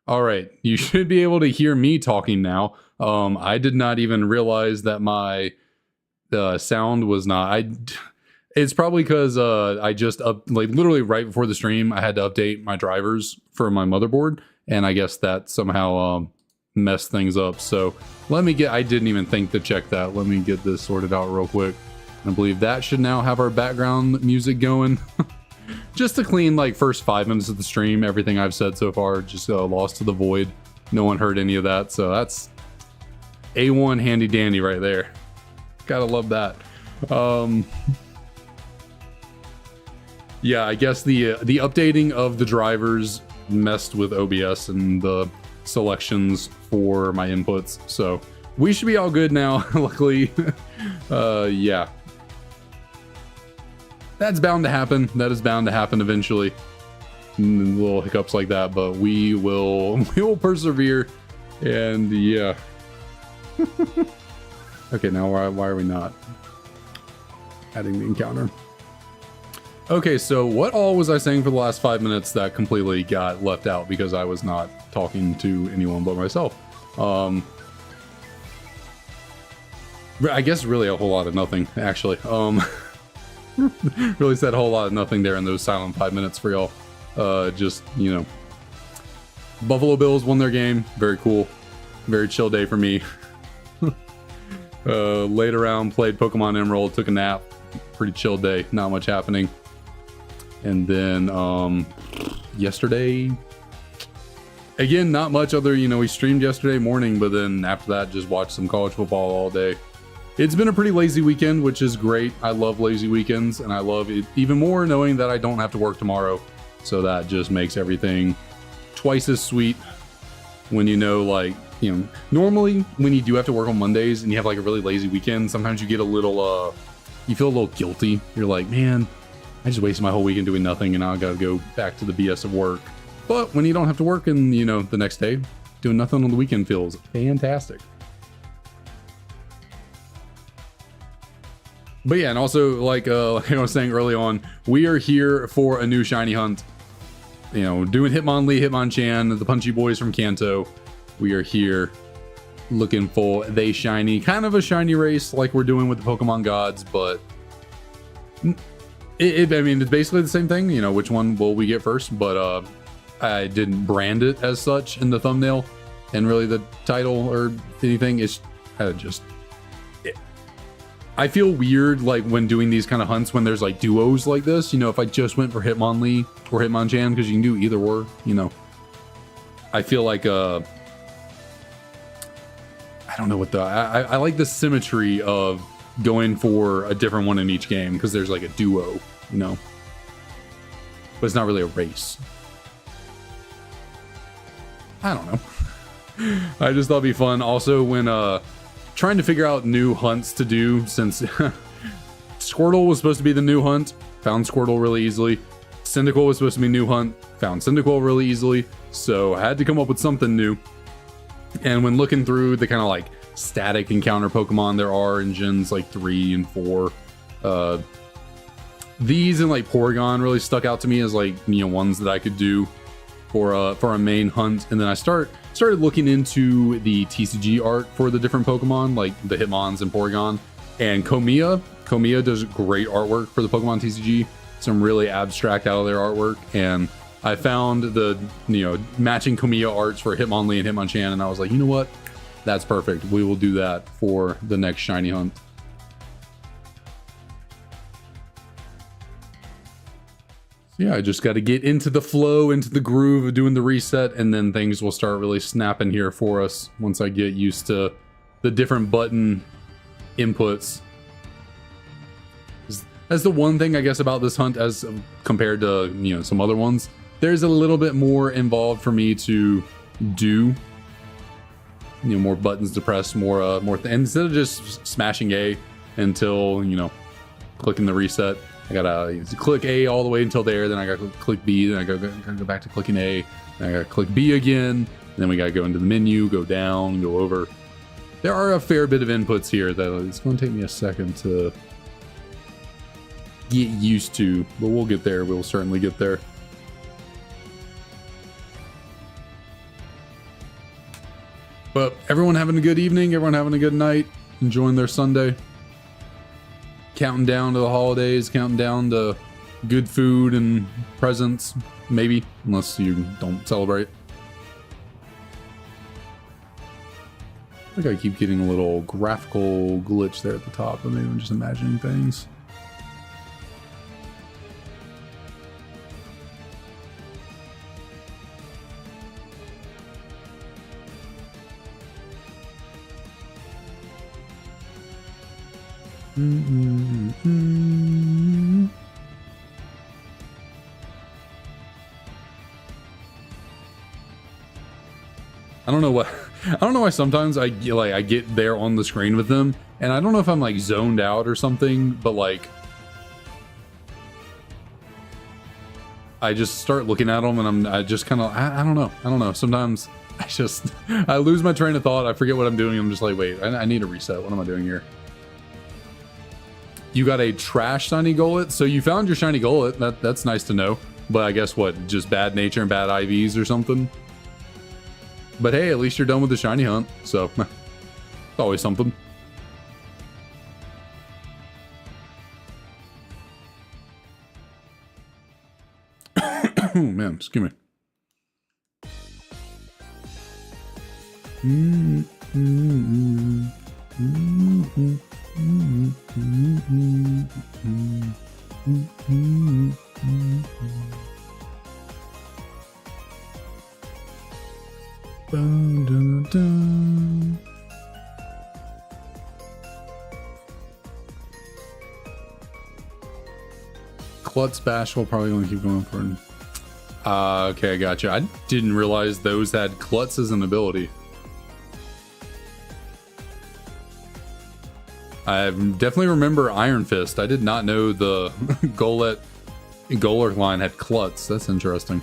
All right, you should be able to hear me talking now. I did not even realize that my sound was not. It's probably because I just like literally right before the stream, I had to update my drivers for my motherboard, and I guess that somehow messed things up. So let me get. I didn't even think to check that. Let me get this sorted out real quick. I believe that should now have our background music going. Just to clean like first 5 minutes of the stream, everything I've said so far just lost to the void. No one heard any of that, so that's A1 handy dandy right there. Gotta love that. Yeah, I guess the updating of the drivers messed with OBS and the selections for my inputs, so we should be all good now. Luckily, yeah. That's bound to happen. That is bound to happen eventually. Little hiccups like that, but we will persevere. And yeah. Okay, now why are we not adding the encounter? Okay, so what all was I saying for the last 5 minutes that completely got left out because I was not talking to anyone but myself? I guess really a whole lot of nothing, actually. Really said a whole lot of nothing there in those silent 5 minutes for y'all. Just, you know, Buffalo Bills won their game. Very cool. Very chill day for me. Laid around, played Pokemon Emerald, took a nap. Pretty chill day. Not much happening. And then yesterday, again, not much other, you know, we streamed yesterday morning, but then after that, just watched some college football all day. It's been a pretty lazy weekend, which is great. I love lazy weekends, and I love it even more knowing that I don't have to work tomorrow. So that just makes everything twice as sweet when you know, like, you know, normally when you do have to work on Mondays and you have like a really lazy weekend, sometimes you get a little, you feel a little guilty. You're like, man, I just wasted my whole weekend doing nothing and now I gotta go back to the BS of work. But when you don't have to work and, you know, the next day, doing nothing on the weekend feels fantastic. But yeah, and also like I was saying early on, we are here for a new shiny hunt. You know, doing Hitmonlee, Hitmonchan, the punchy boys from Kanto. We are here looking for they shiny, kind of a shiny race like we're doing with the Pokemon gods, but I mean, it's basically the same thing. You know, which one will we get first? But I didn't brand it as such in the thumbnail and really the title or anything. It's just. I feel weird like when doing these kind of hunts when there's like duos like this, you know, if I just went for Hitmonlee or Hitmonchan, because you can do either or, you know, I feel like I don't know what I like the symmetry of going for a different one in each game because there's like a duo, you know, but it's not really a race. I don't know. I just thought it'd be fun. Also, when trying to figure out new hunts to do, since Squirtle was supposed to be the new hunt, found Squirtle really easily. Cyndaquil was supposed to be new hunt, found Cyndaquil really easily. So I had to come up with something new. And when looking through the kind of like static encounter Pokemon there are in gens like 3 and 4, these and like Porygon really stuck out to me as like, you know, ones that I could do for a main hunt. And then I started looking into the TCG art for the different Pokemon, like the Hitmons and Porygon. And Komiya does great artwork for the Pokemon TCG. Some really abstract out of their artwork. And I found the, you know, matching Komiya arts for Hitmonlee and Hitmonchan, and I was like, you know what? That's perfect. We will do that for the next shiny hunt. Yeah, I just got to get into the flow, into the groove of doing the reset, and then things will start really snapping here for us once I get used to the different button inputs. That's the one thing I guess about this hunt as compared to, you know, some other ones. There's a little bit more involved for me to do. You know, more buttons to press, more instead of just smashing A until, you know, clicking the reset. I gotta click A all the way until there, then I gotta click B, then I gotta go back to clicking A, then I gotta click B again, and then we gotta go into the menu, go down, go over. There are a fair bit of inputs here that it's gonna take me a second to get used to, but we'll get there. We'll certainly get there. But everyone having a good evening, everyone having a good night, enjoying their Sunday. Counting down to the holidays, counting down to good food and presents, maybe, unless you don't celebrate. I think I keep getting a little graphical glitch there at the top, but maybe I'm just imagining things. I don't know why sometimes I get there on the screen with them, and I don't know if I'm like zoned out or something, but like I just start looking at them and I just kind of I don't know. Sometimes I lose my train of thought. I forget what I'm doing. I'm just like, wait, I need a reset. What am I doing here? You got a trash shiny gullet, so you found your shiny gullet. That's nice to know. But I guess what, just bad nature and bad IVs or something. But hey, at least you're done with the shiny hunt, so it's always something. Oh man, excuse me. Dun, dun, dun. Klutz Bash will probably only keep going for okay, I gotcha. I didn't realize those had Klutz as an ability. I definitely remember Iron Fist. I did not know the Golurk line had Klutz. That's interesting.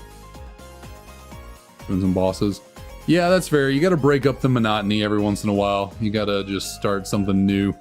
Doing some bosses. Yeah, that's fair. You gotta break up the monotony every once in a while. You gotta just start something new.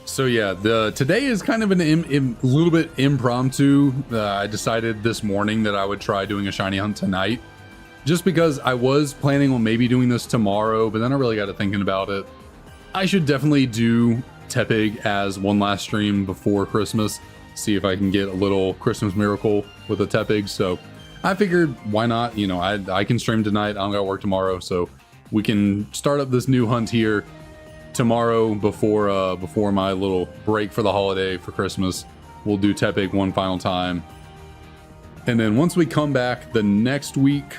So yeah, today is kind of a little bit impromptu. I decided this morning that I would try doing a shiny hunt tonight, just because I was planning on maybe doing this tomorrow, but then I really got to thinking about it. I should definitely do Tepig as one last stream before Christmas, see if I can get a little Christmas miracle with a Tepig. So I figured, why not? You know, I can stream tonight. I don't got to work tomorrow, so we can start up this new hunt here tomorrow before my little break for the holiday for Christmas. We'll do Tepig one final time, and then once we come back the next week,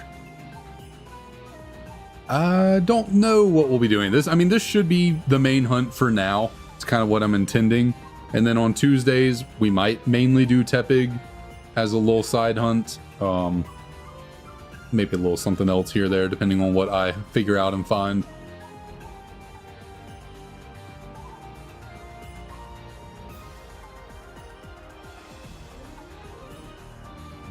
I don't know what we'll be doing. This should be the main hunt for now. It's kind of what I'm intending, and then on Tuesdays we might mainly do Tepig as a little side hunt, maybe a little something else here or there depending on what I figure out and find.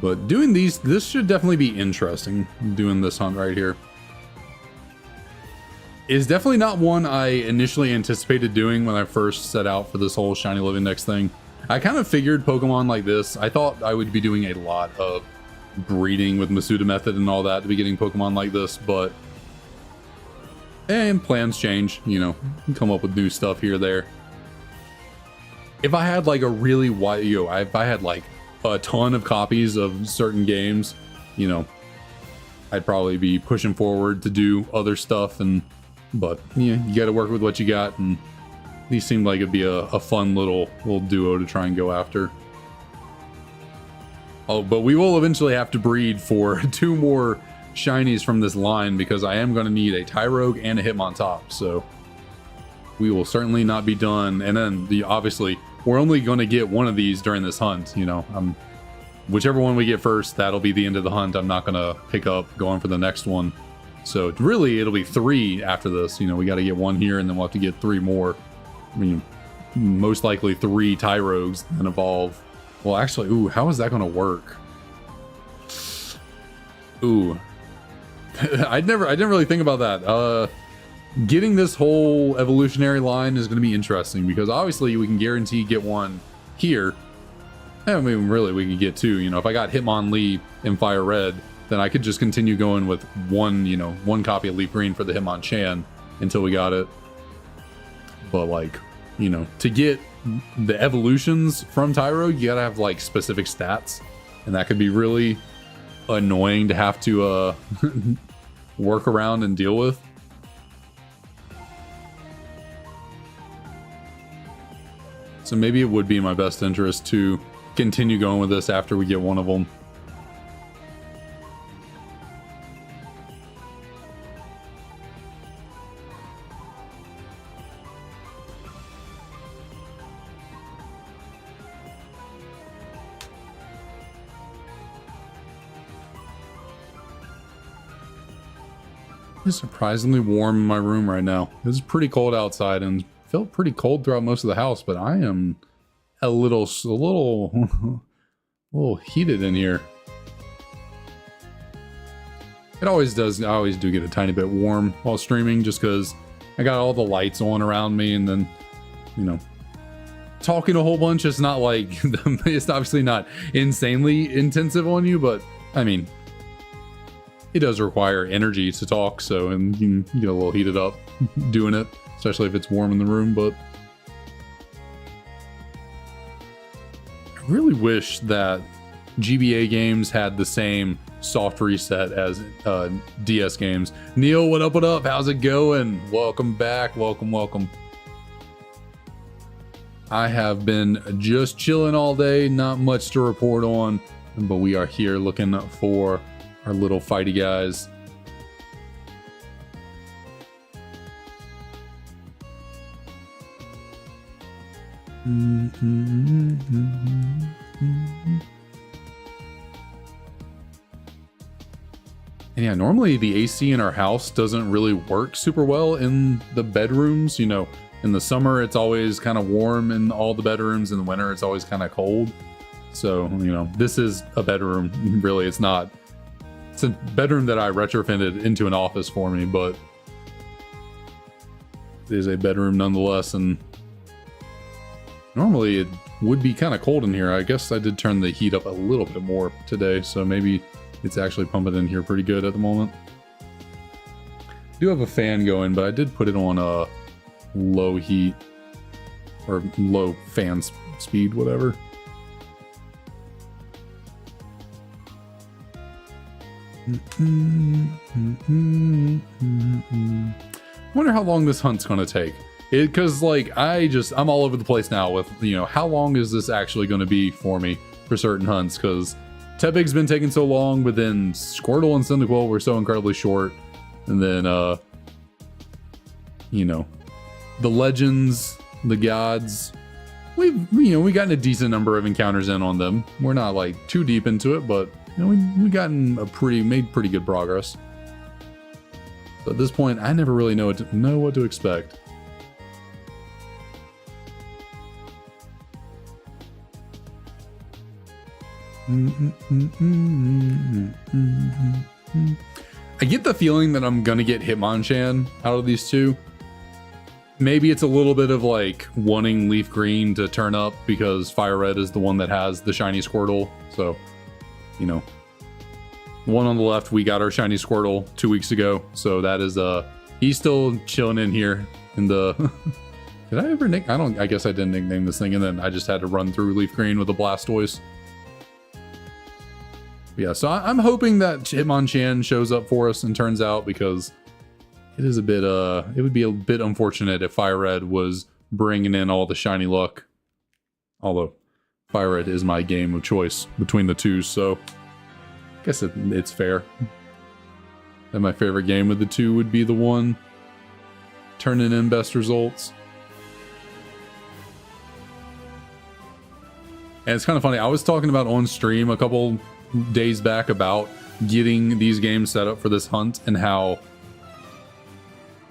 But doing this should definitely be interesting. Doing this hunt right here is definitely not one I initially anticipated doing when I first set out for this whole Shiny Living Dex thing. I kind of figured Pokemon like this, I thought I would be doing a lot of breeding with Masuda method and all that to be getting Pokemon like this, but and plans change, you know, come up with new stuff here or there. If I had like a really wide, if I had like a ton of copies of certain games, you know, I'd probably be pushing forward to do other stuff, but yeah, you got to work with what you got, and these seemed like it'd be a fun little duo to try and go after. Oh, but we will eventually have to breed for 2 more shinies from this line, because I am going to need a Tyrogue and a Hitmonchan, so we will certainly not be done. And then obviously we're only going to get one of these during this hunt. You know, whichever one we get first, that'll be the end of the hunt. I'm not going to pick up going for the next one. So really, it'll be 3 after this. You know, we got to get 1 here, and then we'll have to get 3 more. I mean, most likely 3 Tyrogues and evolve. Well, actually, ooh, how is that going to work? Ooh, I didn't really think about that. Getting this whole evolutionary line is going to be interesting because obviously we can guarantee get 1 here. I mean, really, we could get 2. You know, if I got Hitmonlee in Fire Red, then I could just continue going with 1, you know, 1 copy of Leaf Green for the Hitmonchan until we got it. But like, you know, to get the evolutions from Tyrogue, you gotta have like specific stats, and that could be really annoying to have to work around and deal with. So maybe it would be in my best interest to continue going with this after we get 1 of them. It's surprisingly warm in my room right now. It's pretty cold outside and felt pretty cold throughout most of the house, but I am a little heated in here. It always does. I always do get a tiny bit warm while streaming just because I got all the lights on around me, and then, you know, talking a whole bunch. It's not like it's obviously not insanely intensive on you, but I mean, it does require energy to talk, so, and you can get a little heated up doing it, especially if it's warm in the room. But I really wish that GBA games had the same soft reset as DS games. Neil, what up, what up? How's it going? Welcome back. Welcome. I have been just chilling all day, not much to report on, but we are here looking for our little fighty guys. And yeah, normally the AC in our house doesn't really work super well in the bedrooms. You know, in the summer it's always kind of warm in all the bedrooms. In the winter it's always kind of cold. So, you know, this is a bedroom. Really, it's not. It's a bedroom that I retrofitted into an office for me, but it is a bedroom nonetheless. And normally it would be kind of cold in here. I guess I did turn the heat up a little bit more today, so maybe it's actually pumping in here pretty good at the moment. I do have a fan going, but I did put it on a low heat or low fan speed, whatever. Wonder how long this hunt's gonna take. Because like I'm all over the place now with, you know, how long is this actually going to be for me for certain hunts? Because Tepig's been taking so long, but then Squirtle and Cyndaquil were so incredibly short, and then you know, the legends, the gods, we gotten a decent number of encounters in on them. We're not like too deep into it, but you know, we gotten made pretty good progress. So at this point, I never really know what to expect. I get the feeling that I'm gonna get Hitmonchan out of these two. Maybe it's a little bit of like wanting Leaf Green to turn up because Fire Red is the one that has the shiny Squirtle. So, you know, the one on the left, we got our shiny Squirtle 2 weeks ago. So that is he's still chilling in here in the did I ever I guess I didn't nickname this thing, and then I just had to run through Leaf Green with a Blastoise. Yeah, so I'm hoping that Hitmonchan shows up for us and turns out, because it is a bit it would be a bit unfortunate if Fire Red was bringing in all the shiny luck. Although Fire Red is my game of choice between the two, so I guess it's fair. And my favorite game of the two would be the one turning in best results. And it's kind of funny. I was talking about on stream a couple days back about getting these games set up for this hunt and how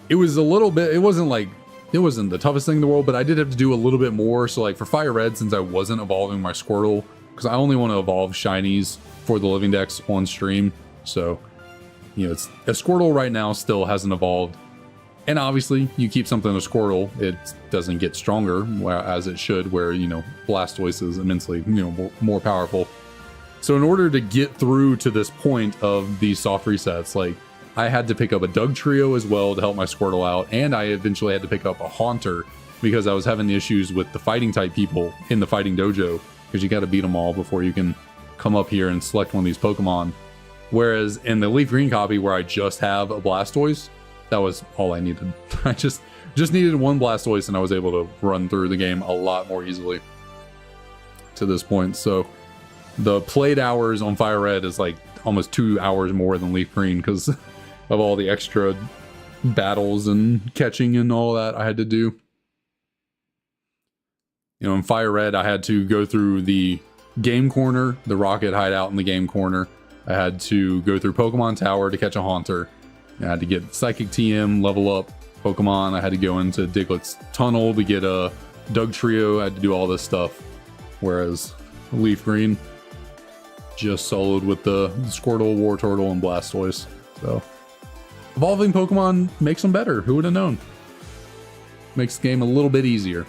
it was a little bit, it wasn't the toughest thing in the world, but I did have to do a little bit more. So like for Fire Red, since I wasn't evolving my Squirtle, because I only want to evolve shinies for the Living Dex on stream. So, you know, it's a Squirtle right now still hasn't evolved. And obviously you keep something a Squirtle, it doesn't get stronger as it should, where, you know, Blastoise is immensely, you know, more powerful. So in order to get through to this point of these soft resets, like I had to pick up a Doug Trio as well to help my Squirtle out. And I eventually had to pick up a Haunter because I was having issues with the fighting type people in the fighting dojo, because you got to beat them all before you can come up here and select one of these Pokemon. Whereas in the Leaf Green copy where I just have a Blastoise, that was all I needed. I just needed one Blastoise and I was able to run through the game a lot more easily to this point. So the played hours on Fire Red is like almost 2 hours more than Leaf Green because of all the extra battles and catching and all that I had to do. You know, in Fire Red, I had to go through the game corner, the rocket hideout in the game corner. I had to go through Pokemon Tower to catch a Haunter. I had to get Psychic TM, level up Pokemon. I had to go into Diglett's Tunnel to get a Doug Trio. I had to do all this stuff. Whereas Leaf Green just soloed with the Squirtle, Wartortle, and Blastoise. So evolving Pokemon makes them better. Who would have known? Makes the game a little bit easier.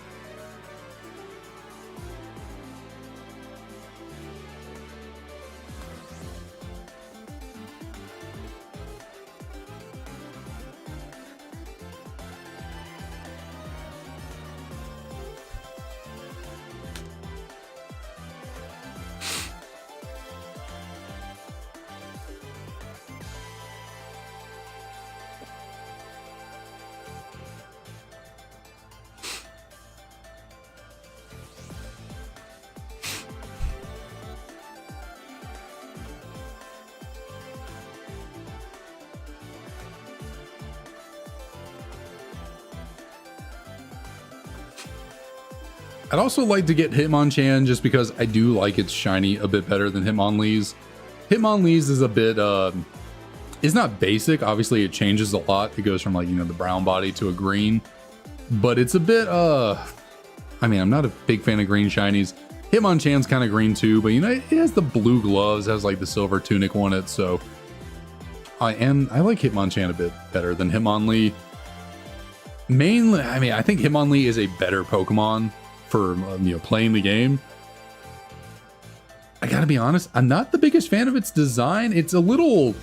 I'd also like to get Hitmonchan just because I do like its shiny a bit better than Hitmonlee's. Hitmonlee's is a bit, it's not basic. Obviously it changes a lot. It goes from like, you know, the brown body to a green, but it's a bit, I mean, I'm not a big fan of green shinies. Hitmonchan's kind of green too, but you know, it has the blue gloves, has like the silver tunic on it. So I like Hitmonchan a bit better than Hitmonlee. Mainly, I mean, I think Hitmonlee is a better Pokemon for you know, playing the game. I gotta be honest, I'm not the biggest fan of its design. It's a little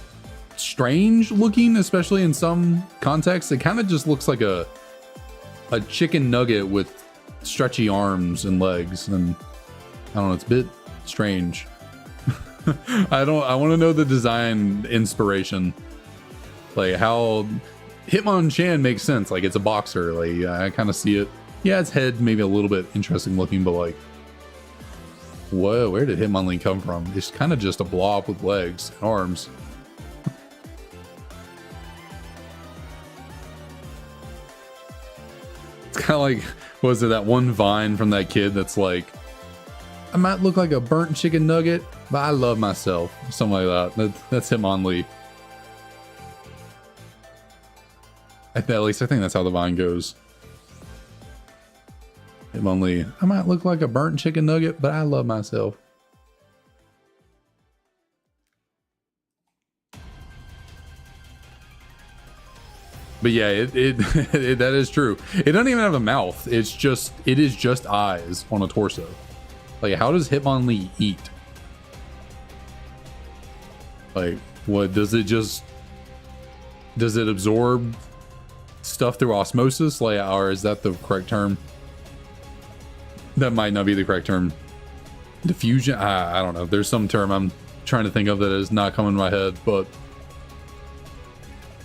strange looking, especially in some contexts. It kind of just looks like a chicken nugget with stretchy arms and legs, and I don't know, it's a bit strange. I want to know the design inspiration, like how Hitmonchan makes sense. Like it's a boxer, like I kind of see it. Yeah, its head maybe a little bit interesting looking, but like, whoa, where did Hitmonlee come from? It's kind of just a blob with legs and arms. It's kind of like, what was it, that one vine from that kid that's like, I might look like a burnt chicken nugget, but I love myself. Something like that. That's Hitmonlee. At least I think that's how the vine goes. Hitmonlee, I might look like a burnt chicken nugget, but I love myself. But yeah, that is true. It doesn't even have a mouth. It is just eyes on a torso. Like, how does Hitmonlee eat? Like, what does it absorb stuff through osmosis? Like, or is that the correct term? That might not be the correct term. Diffusion? I don't know. There's some term I'm trying to think of that is not coming to my head, but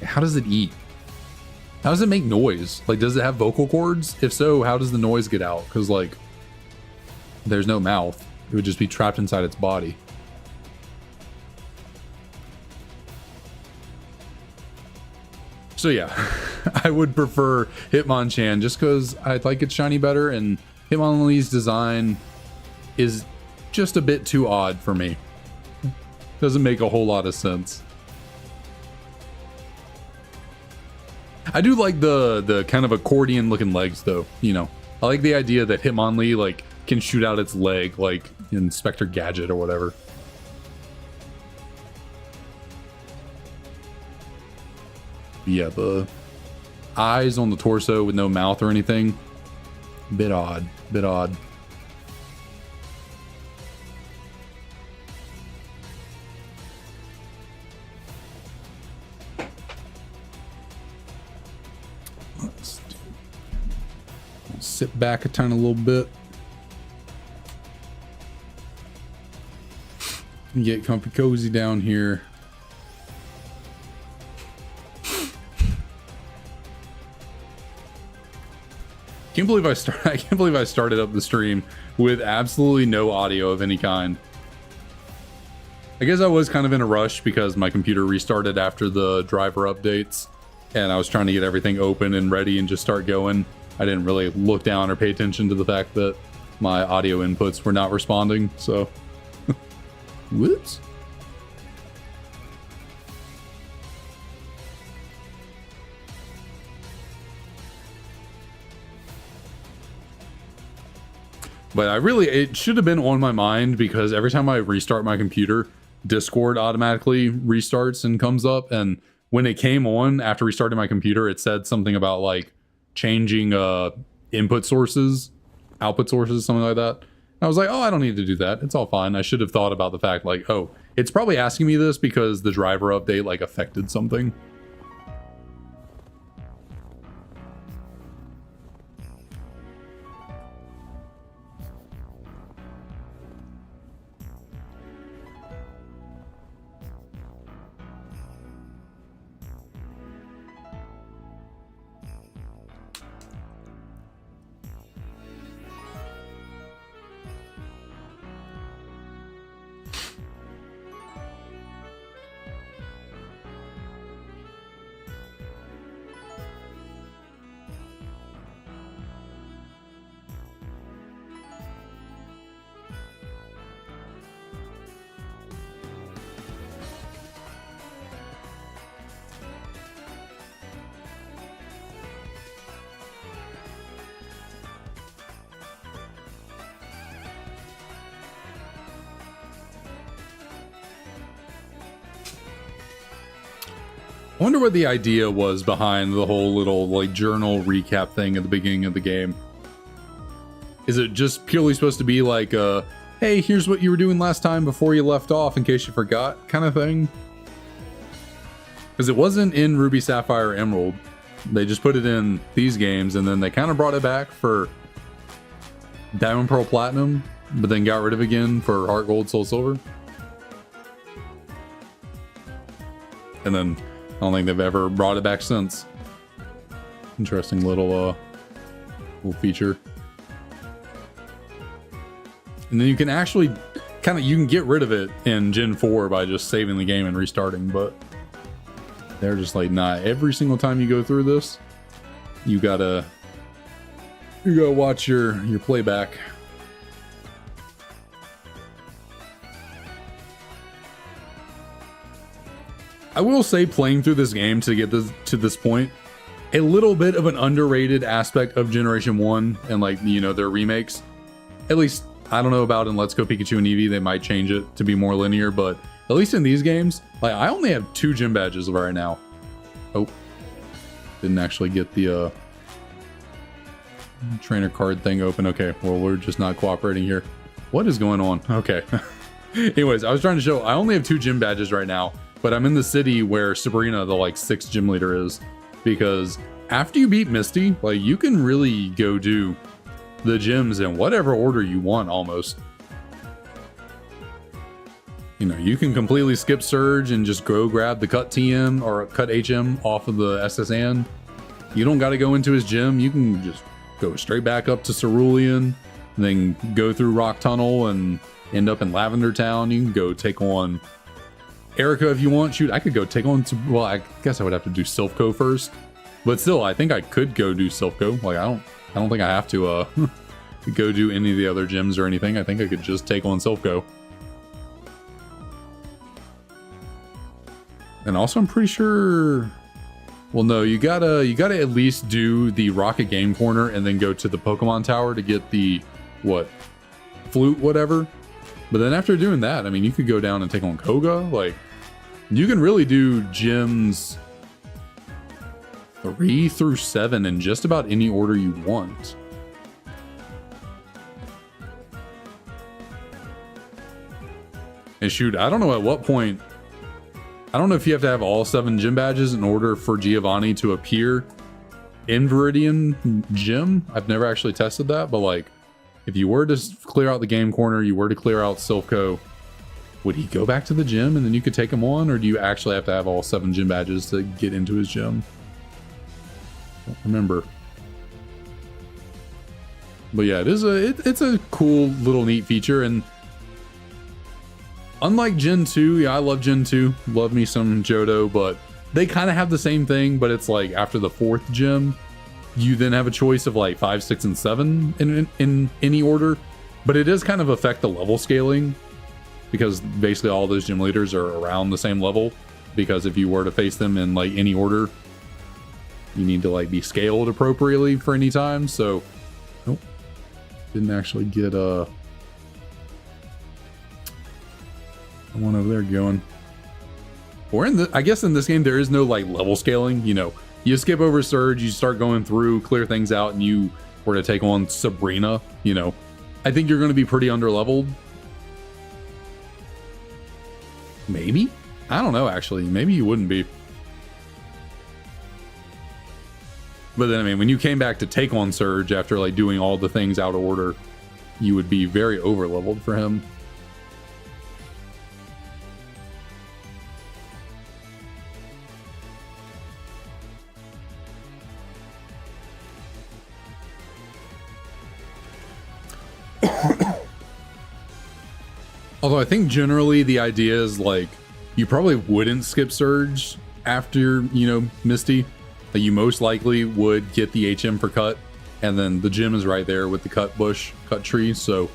how does it eat? How does it make noise? Like, does it have vocal cords? If so, how does the noise get out? Because, like, there's no mouth. It would just be trapped inside its body. So yeah, I would prefer Hitmonchan just because I like its shiny better, and Hitmonlee's design is just a bit too odd for me. Doesn't make a whole lot of sense. I do like the kind of accordion looking legs though, you know. I like the idea that Hitmonlee like can shoot out its leg like Inspector Gadget or whatever. Yeah, the eyes on the torso with no mouth or anything. Bit odd, bit odd. Sit back a tiny little bit. Get comfy cozy down here. I can't believe I started up the stream with absolutely no audio of any kind. I guess I was kind of in a rush because my computer restarted after the driver updates and I was trying to get everything open and ready and just start going. I didn't really look down or pay attention to the fact that my audio inputs were not responding, so whoops. But it should have been on my mind because every time I restart my computer, Discord automatically restarts and comes up. And when it came on after restarting my computer, it said something about like changing input sources, output sources, something like that. And I was like, oh, I don't need to do that. It's all fine. I should have thought about the fact like, oh, it's probably asking me this because the driver update like affected something. I wonder what the idea was behind the whole little like journal recap thing at the beginning of the game. Is it just purely supposed to be like hey, here's what you were doing last time before you left off in case you forgot kind of thing? Because it wasn't in Ruby, Sapphire, Emerald. They just put it in these games and then they kind of brought it back for Diamond, Pearl, Platinum, but then got rid of it again for Heart Gold, Soul Silver. And then I don't think they've ever brought it back since. Interesting little feature. And then you can actually you can get rid of it in Gen 4 by just saving the game and restarting, but they're just like, nah, every single time you go through this, you gotta watch your playback. I will say, playing through this game to get to this point, a little bit of an underrated aspect of Generation 1 and like, you know, their remakes. At least, I don't know about in Let's Go Pikachu and Eevee, they might change it to be more linear, but at least in these games, like I only have 2 gym badges right now. Oh, didn't actually get the trainer card thing open. Okay, well, we're just not cooperating here. What is going on? Okay. Anyways, I was trying to show I only have 2 gym badges right now. But I'm in the city where Sabrina, the like 6th gym leader, is, because after you beat Misty, like you can really go do the gyms in whatever order you want almost. You know, you can completely skip Surge and just go grab the cut TM or cut HM off of the SSN. You don't got to go into his gym. You can just go straight back up to Cerulean, and then go through Rock Tunnel and end up in Lavender Town. You can go take on Erica if you want. Shoot, I could go take on, well, I guess I would have to do Silphco first, but still, I think I could go do Silphco. Like, I don't think I have to go do any of the other gyms or anything. I think I could just take on Silph Go. And also, I'm pretty sure. Well, no, you gotta at least do the Rocket Game Corner and then go to the Pokemon Tower to get the flute, whatever. But then after doing that, I mean, you could go down and take on Koga. Like, you can really do gyms 3 through 7 in just about any order you want. And shoot, I don't know at what point. I don't know if you have to have all 7 gym badges in order for Giovanni to appear in Viridian Gym. I've never actually tested that, but like, if you were to clear out the game corner, you were to clear out Silph, would he go back to the gym and then you could take him on, or do you actually have to have all 7 gym badges to get into his gym? I don't remember. But yeah, it's a cool little neat feature. And unlike Gen 2, yeah, I love Gen 2. Love me some Johto, but they kind of have the same thing, but it's like after the 4th gym, you then have a choice of like 5, 6, and 7 in any order. But it does kind of affect the level scaling, because basically all those gym leaders are around the same level. Because if you were to face them in like any order, you need to like be scaled appropriately for any time. So, nope, didn't actually get one over there going. Or I guess in this game there is no like level scaling. You know, you skip over Surge, you start going through, clear things out, and you were to take on Sabrina. You know, I think you're going to be pretty underleveled. Maybe, I don't know. Actually, maybe you wouldn't be. But then, I mean, when you came back to take on Surge after like doing all the things out of order, you would be very overleveled for him. Although I think generally the idea is like you probably wouldn't skip Surge after, you know, Misty. That you most likely would get the HM for cut, and then the gym is right there with the cut tree, so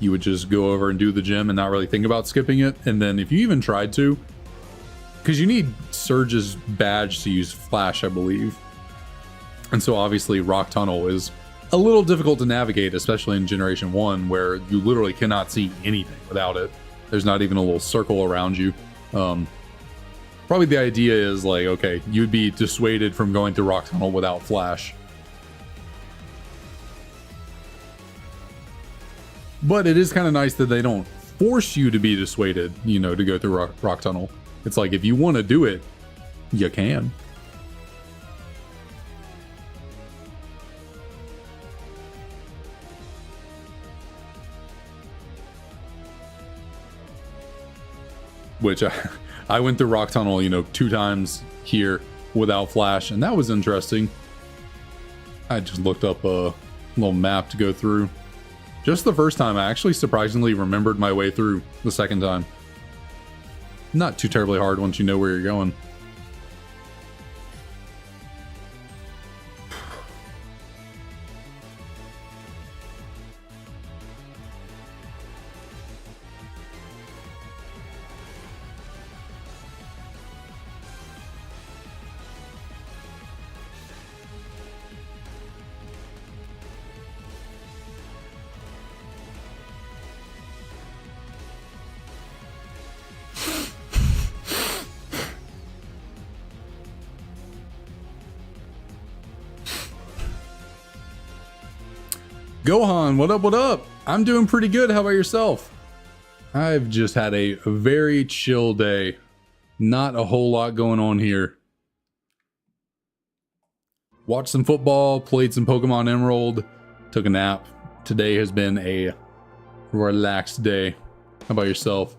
you would just go over and do the gym and not really think about skipping it. And then if you even tried to, because you need Surge's badge to use Flash, I believe, and so obviously Rock Tunnel is a little difficult to navigate, especially in Generation 1, where you literally cannot see anything without it. There's not even a little circle around you. Probably the idea is like, okay, you'd be dissuaded from going through Rock Tunnel without Flash. But it is kind of nice that they don't force you to be dissuaded, you know, to go through Rock Tunnel. It's like, if you want to do it, you can. Which I went through Rock Tunnel, you know, 2 times here without Flash, and that was interesting. I just looked up a little map to go through. Just the first time, I actually surprisingly remembered my way through the second time. Not too terribly hard once you know where you're going. Gohan, what up, what up? I'm doing pretty good. How about yourself? I've just had a very chill day. Not a whole lot going on here. Watched some football, played some Pokemon Emerald, took a nap. Today has been a relaxed day. How about yourself?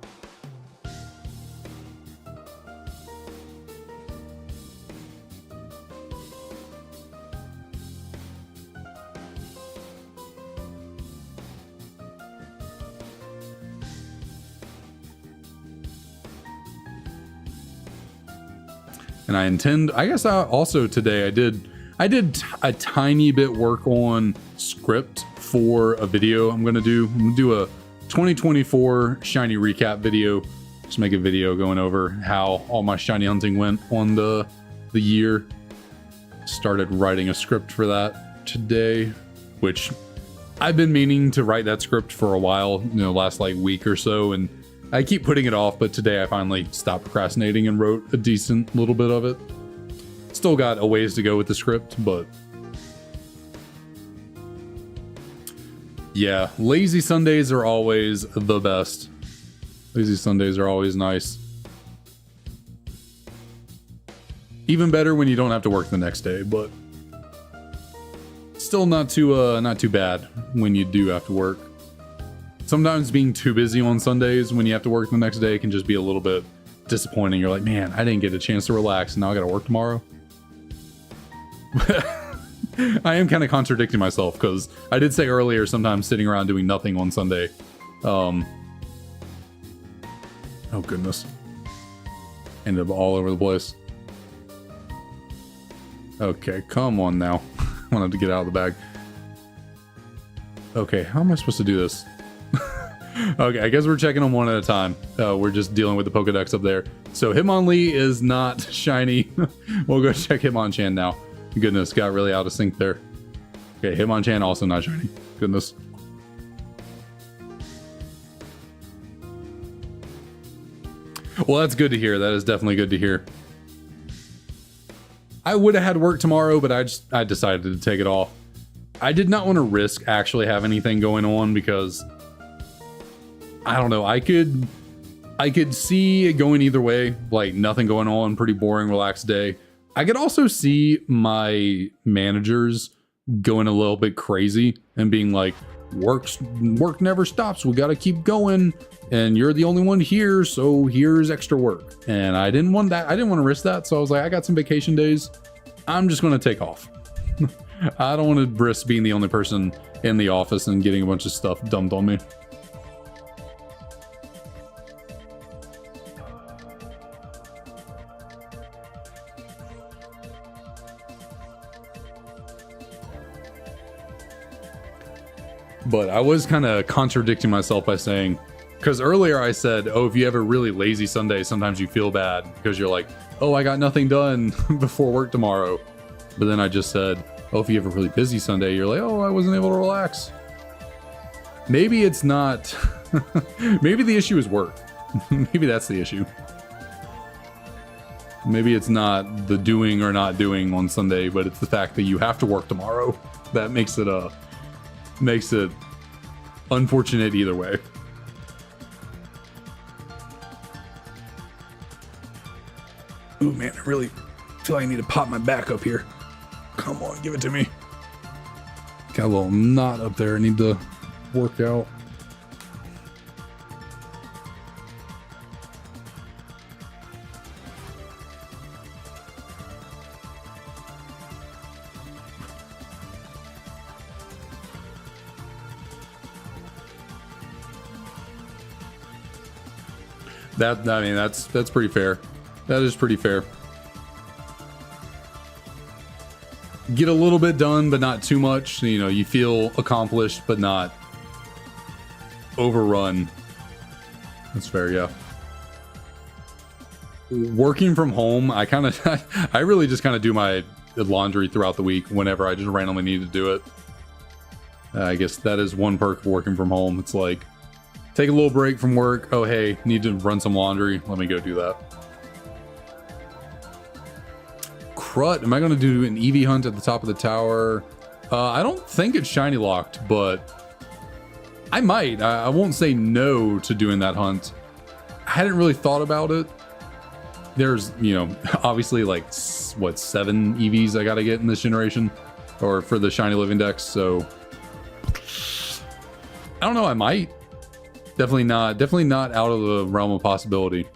And I guess I also today I did a tiny bit work on script for a video I'm gonna do. I'm gonna do a 2024 shiny recap video. Just make a video going over how all my shiny hunting went on the year. Started writing a script for that today, which I've been meaning to write that script for a while, you know, last like week or so, and I keep putting it off, but today I finally stopped procrastinating and wrote a decent little bit of it. Still got a ways to go with the script, but yeah, lazy Sundays are always the best. Lazy Sundays are always nice. Even better when you don't have to work the next day, but still not too bad when you do have to work. Sometimes being too busy on Sundays when you have to work the next day can just be a little bit disappointing. You're like, man, I didn't get a chance to relax and now I gotta work tomorrow. I am kind of contradicting myself because I did say earlier sometimes sitting around doing nothing on Sunday. Oh goodness. Ended up all over the place. Okay, come on now. I wanted to get out of the bag. Okay, how am I supposed to do this? Okay, I guess we're checking them one at a time. We're just dealing with the Pokedex up there. So Hitmonlee is not shiny. We'll go check Hitmonchan now. Goodness, got really out of sync there. Okay, Hitmonchan also not shiny. Goodness. Well, that's good to hear. That is definitely good to hear. I would have had work tomorrow, but I decided to take it off. I did not want to risk actually have anything going on because I don't know. I could see it going either way, like nothing going on, pretty boring, relaxed day. I could also see my managers going a little bit crazy and being like, work never stops. We got to keep going. And you're the only one here, so here's extra work. And I didn't want that. I didn't want to risk that. So I was like, I got some vacation days. I'm just going to take off. I don't want to risk being the only person in the office and getting a bunch of stuff dumped on me. But I was kind of contradicting myself by saying, because earlier I said, oh, if you have a really lazy Sunday, sometimes you feel bad because you're like, oh, I got nothing done before work tomorrow. But then I just said, oh, if you have a really busy Sunday, you're like, oh, I wasn't able to relax. Maybe it's not. Maybe the issue is work. Maybe that's the issue. Maybe it's not the doing or not doing on Sunday, but it's the fact that you have to work tomorrow. That makes it unfortunate either way. Ooh, man, I really feel like I need to pop my back up here. Come on, give it to me. Got a little knot up there I need to work out. I mean, that's pretty fair. That is pretty fair. Get a little bit done, but not too much. You know, you feel accomplished, but not overrun. That's fair, yeah. Working from home, I really just kind of do my laundry throughout the week whenever I just randomly need to do it. I guess that is one perk of working from home. It's like, take a little break from work. Oh, hey, need to run some laundry. Let me go do that. Crud, am I going to do an EV hunt at the top of the tower? I don't think it's shiny locked, but I might. I won't say no to doing that hunt. I hadn't really thought about it. There's, you know, obviously like, what, 7 EVs I got to get in this generation? Or for the Shiny Living Dex, so I don't know, I might. Definitely not out of the realm of possibility.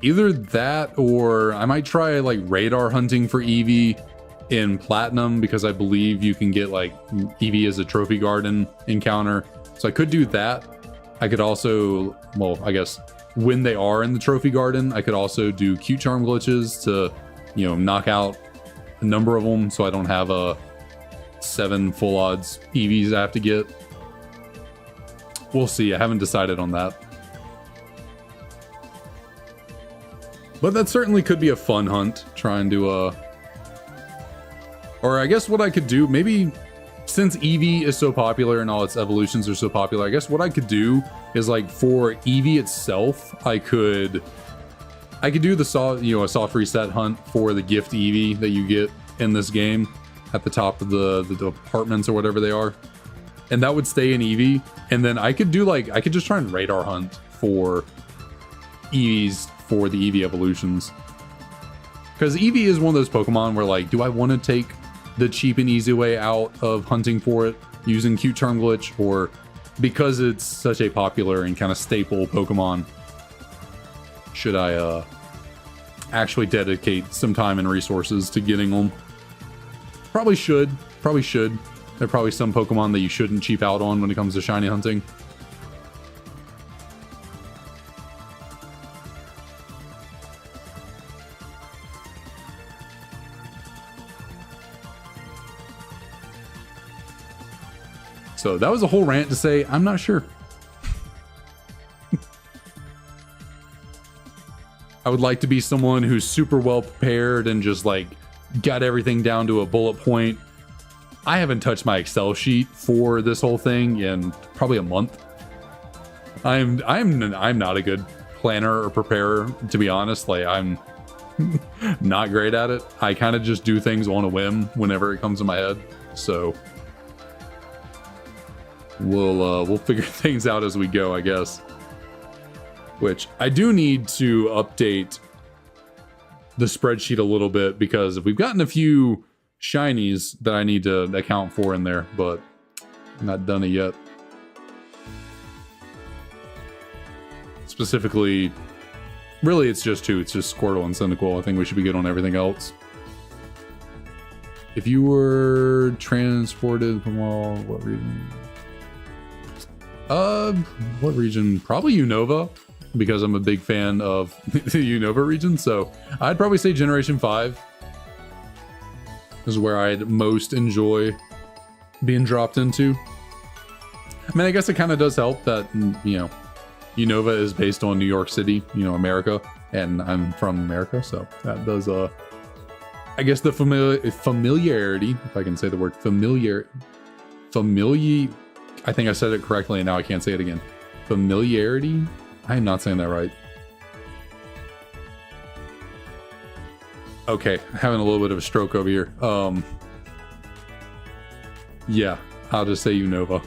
Either that or I might try like radar hunting for Eevee in Platinum, because I believe you can get like Eevee as a trophy garden encounter. So I could do that. I could also, well, I guess when they are in the trophy garden, I could also do cute charm glitches to, you know, knock out number of them, so I don't have a 7 full odds EVs I have to get. We'll see. I haven't decided on that. But that certainly could be a fun hunt, trying to, or I guess what I could do, maybe since Eevee is so popular and all its evolutions are so popular, I guess what I could do is, like, for Eevee itself, I could do the a soft reset hunt for the gift Eevee that you get in this game at the top of the apartments or whatever they are. And that would stay in Eevee. And then I could do, like, I could just try and radar hunt for Eevees for the Eevee evolutions. Because Eevee is one of those Pokemon where, like, do I want to take the cheap and easy way out of hunting for it using Cute Charm Glitch, or because it's such a popular and kind of staple Pokemon, should I actually dedicate some time and resources to getting them? Probably should. Probably should. There are probably some Pokemon that you shouldn't cheap out on when it comes to shiny hunting. So that was a whole rant to say, I'm not sure. I would like to be someone who's super well prepared and just, like, got everything down to a bullet point. I haven't touched my Excel sheet for this whole thing in probably a month. I'm not a good planner or preparer, to be honest. Like, I'm not great at it. I kind of just do things on a whim whenever it comes to my head. So we'll figure things out as we go, I guess. Which I do need to update the spreadsheet a little bit, because if we've gotten a few shinies that I need to account for in there, but I'm not done it yet. Specifically, really it's just 2. It's just Squirtle and Cyndaquil. I think we should be good on everything else. If you were transported from what region? What region? Probably Unova, because I'm a big fan of the Unova region. So I'd probably say Generation 5 is where I'd most enjoy being dropped into. I mean, I guess it kind of does help that, you know, Unova is based on New York City, you know, America, and I'm from America, so that does, I guess the familiarity, if I can say the word I think I said it correctly and now I can't say it again. Familiarity? I am not saying that right. Okay, having a little bit of a stroke over here. Yeah, I'll just say Unova,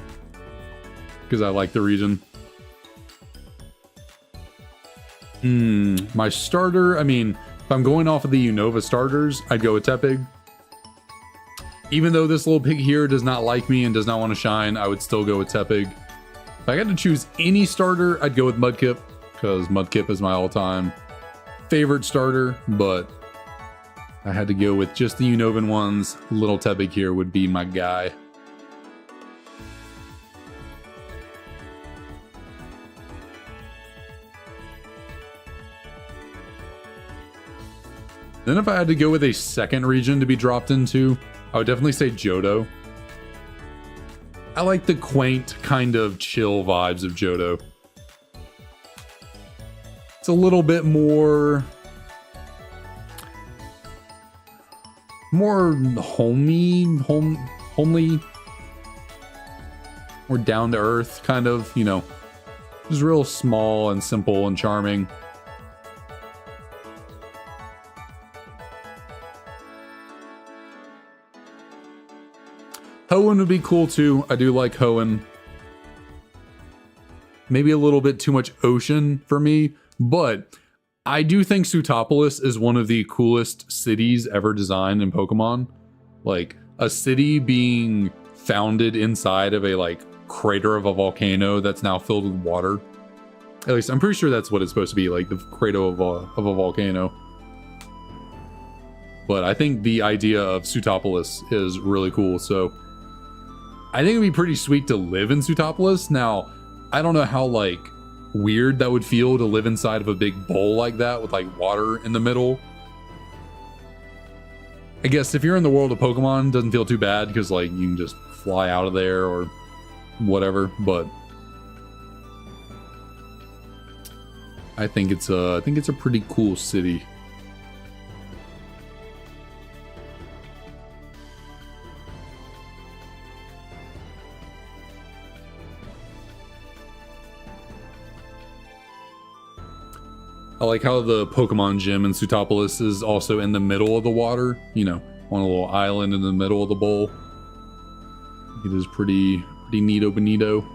because I like the region. My starter, I mean, if I'm going off of the Unova starters, I'd go with Tepig. Even though this little pig here does not like me and does not want to shine, I would still go with Tepig. If I got to choose any starter, I'd go with Mudkip, because Mudkip is my all-time favorite starter, but I had to go with just the Unovan ones. Little Tepig here would be my guy. Then if I had to go with a second region to be dropped into, I would definitely say Johto. I like the quaint, kind of chill vibes of Johto. It's a little bit more homely, more down to earth, kind of, you know, just real small and simple and charming. Hoenn would be cool too. I do like Hoenn. Maybe a little bit too much ocean for me, but I do think Sootopolis is one of the coolest cities ever designed in Pokemon. Like, a city being founded inside of a, like, crater of a volcano that's now filled with water. At least I'm pretty sure that's what it's supposed to be, like the crater of a volcano. But I think the idea of Sootopolis is really cool, so I think it'd be pretty sweet to live in Sootopolis. Now, I don't know how, like, weird that would feel to live inside of a big bowl like that with, like, water in the middle. I guess if you're in the world of Pokemon, it doesn't feel too bad because like you can just fly out of there or whatever. But I think it's a pretty cool city. I like how the Pokemon gym in Pseutopolis is also in the middle of the water, you know, on a little island in the middle of the bowl. It is pretty neato bonito.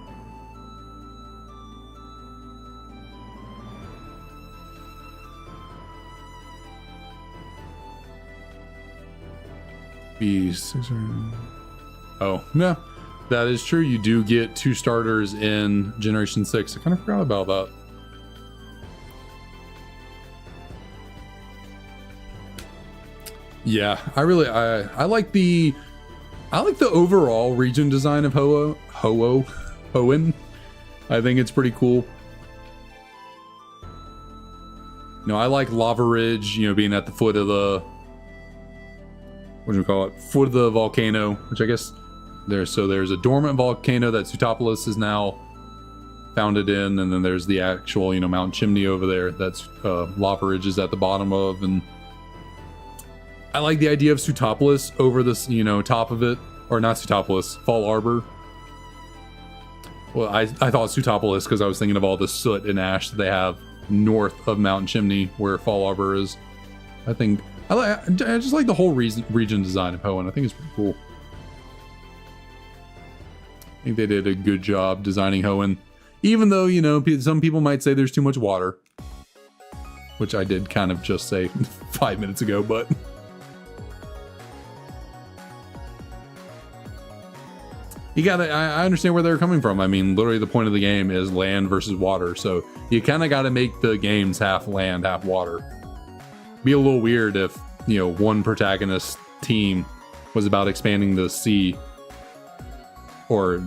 Oh, yeah, that is true. You do get 2 starters in Generation 6. I kind of forgot about that. Yeah, I like the overall region design of Hoenn. I think it's pretty cool. You know, I like Lava Ridge, you know, being at the foot of the, what do you call it? Foot of the volcano, which I guess there's a dormant volcano that Pseutopolis is now founded in, and then there's the actual, you know, Mount Chimney over there that's Lava Ridge is at the bottom of, and I like the idea of Pseutopolis over this, you know, top of it, or not Pseutopolis, Fall Arbor. Well, I thought Pseutopolis because I was thinking of all the soot and ash that they have north of Mount Chimney where Fall Arbor is. I just like the whole region design of Hoenn. I think it's pretty cool. I think they did a good job designing Hoenn, even though, you know, some people might say there's too much water, which I did kind of just say 5 minutes ago, but. I understand where they're coming from. I mean, literally the point of the game is land versus water. So you kind of got to make the games half land, half water. Be a little weird if, you know, one protagonist team was about expanding the sea. Or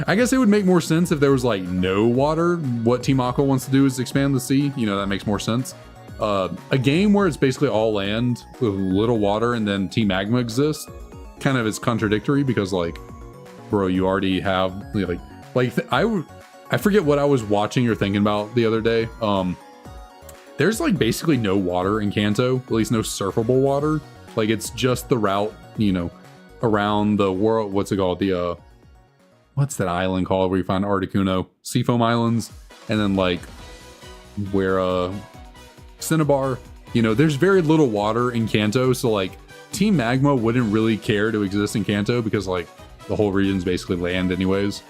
I guess it would make more sense if there was like no water. What Team Aqua wants to do is expand the sea. You know, that makes more sense. A game where it's basically all land with little water and then Team Magma exists kind of is contradictory because like, bro, you already have I forget what I was watching or thinking about the other day. There's like basically no water in Kanto, at least no surfable water. Like it's just the route, you know, around the world. What's it called? The what's that island called where you find Articuno? Seafoam Islands, and then like where Cinnabar. You know, there's very little water in Kanto, so like Team Magma wouldn't really care to exist in Kanto because like the whole region's basically land anyways.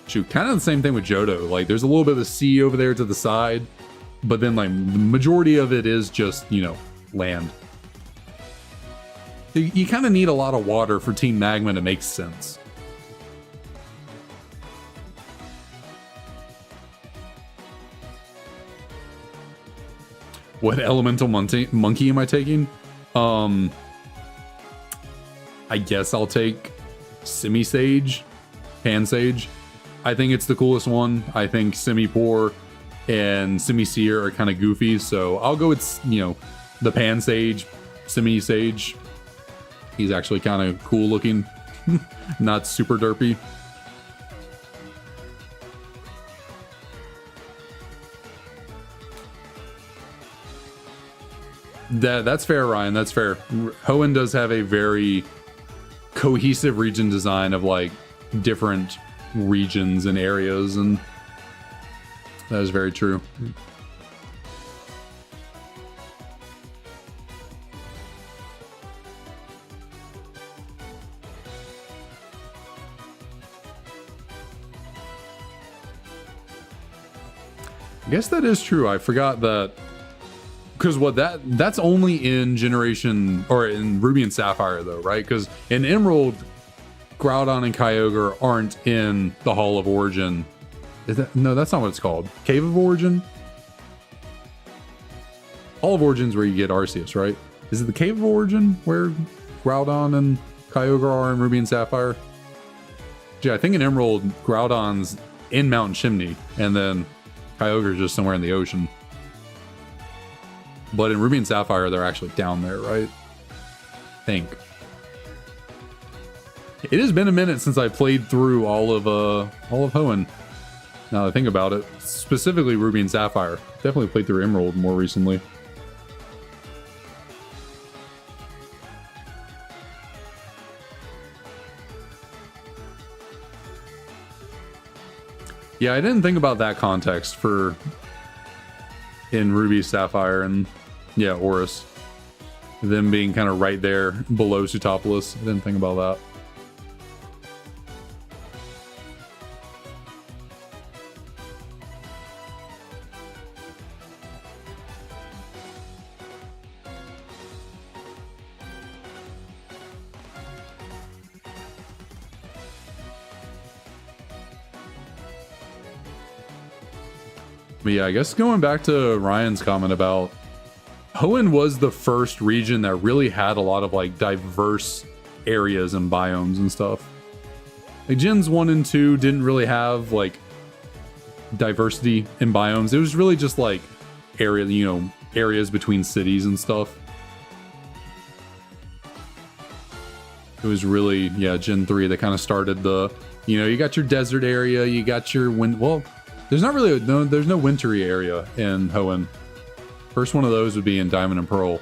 Shoot, kind of the same thing with Johto. Like there's a little bit of the sea over there to the side, but then like the majority of it is just, you know, land. You kind of need a lot of water for Team Magma to make sense. What elemental monkey am I taking? I guess I'll take Semi-Sage, Pansage. I think it's the coolest one. I think Semi-Poor and Semi-Seer are kind of goofy, so I'll go with, you know, the Pansage, Semi-Sage. He's actually kind of cool looking, not super derpy. That's fair, Ryan. That's fair. Hoenn does have a very cohesive region design of like different regions and areas, and that is very true. I guess that is true. I forgot that. Because that's only in Generation, or in Ruby and Sapphire though, right? Because in Emerald, Groudon and Kyogre aren't in the Hall of Origin. No, that's not what it's called. Cave of Origin? Hall of Origin is where you get Arceus, right? Is it the Cave of Origin where Groudon and Kyogre are in Ruby and Sapphire? Yeah, I think in Emerald, Groudon's in Mount Chimney, and then Kyogre's just somewhere in the ocean. But in Ruby and Sapphire, they're actually down there, right? think. It has been a minute since I played through all of Hoenn. Now that I think about it, specifically Ruby and Sapphire. Definitely played through Emerald more recently. Yeah, I didn't think about that context for in Ruby, Sapphire, and yeah, Oris. Them being kind of right there below Sootopolis. I didn't think about that. But yeah, I guess going back to Ryan's comment about Hoenn was the first region that really had a lot of like diverse areas and biomes and stuff. Like Gens 1 and 2 didn't really have like diversity in biomes. It was really just like area, you know, areas between cities and stuff. It was really, yeah, Gen 3 that kind of started the, you know, you got your desert area, you got your wind. Well, there's not really there's no wintry area in Hoenn. First one of those would be in Diamond and Pearl.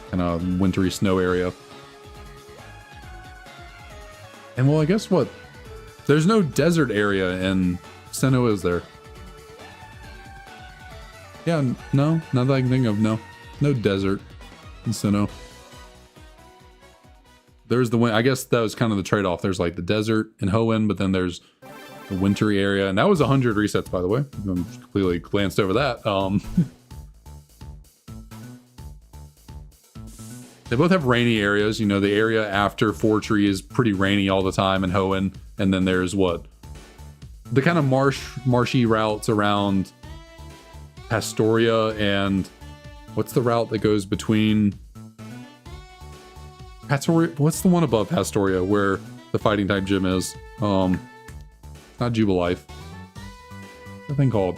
Kind of wintry snow area. And well, I guess what? There's no desert area in Sinnoh, is there? Yeah, no, not that I can think of, no. No desert in Sinnoh. There's the wind. I guess that was kind of the trade-off. There's like the desert in Hoenn, but then there's the wintry area, and that was 100 resets, by the way. I completely glanced over that. They both have rainy areas. You know, the area after Fortree is pretty rainy all the time in Hoenn, and then there's what? The kind of marshy routes around Pastoria, and what's the route that goes between Pastoria? What's the one above Pastoria where the fighting type gym is? Not Jubilife. What's that thing called?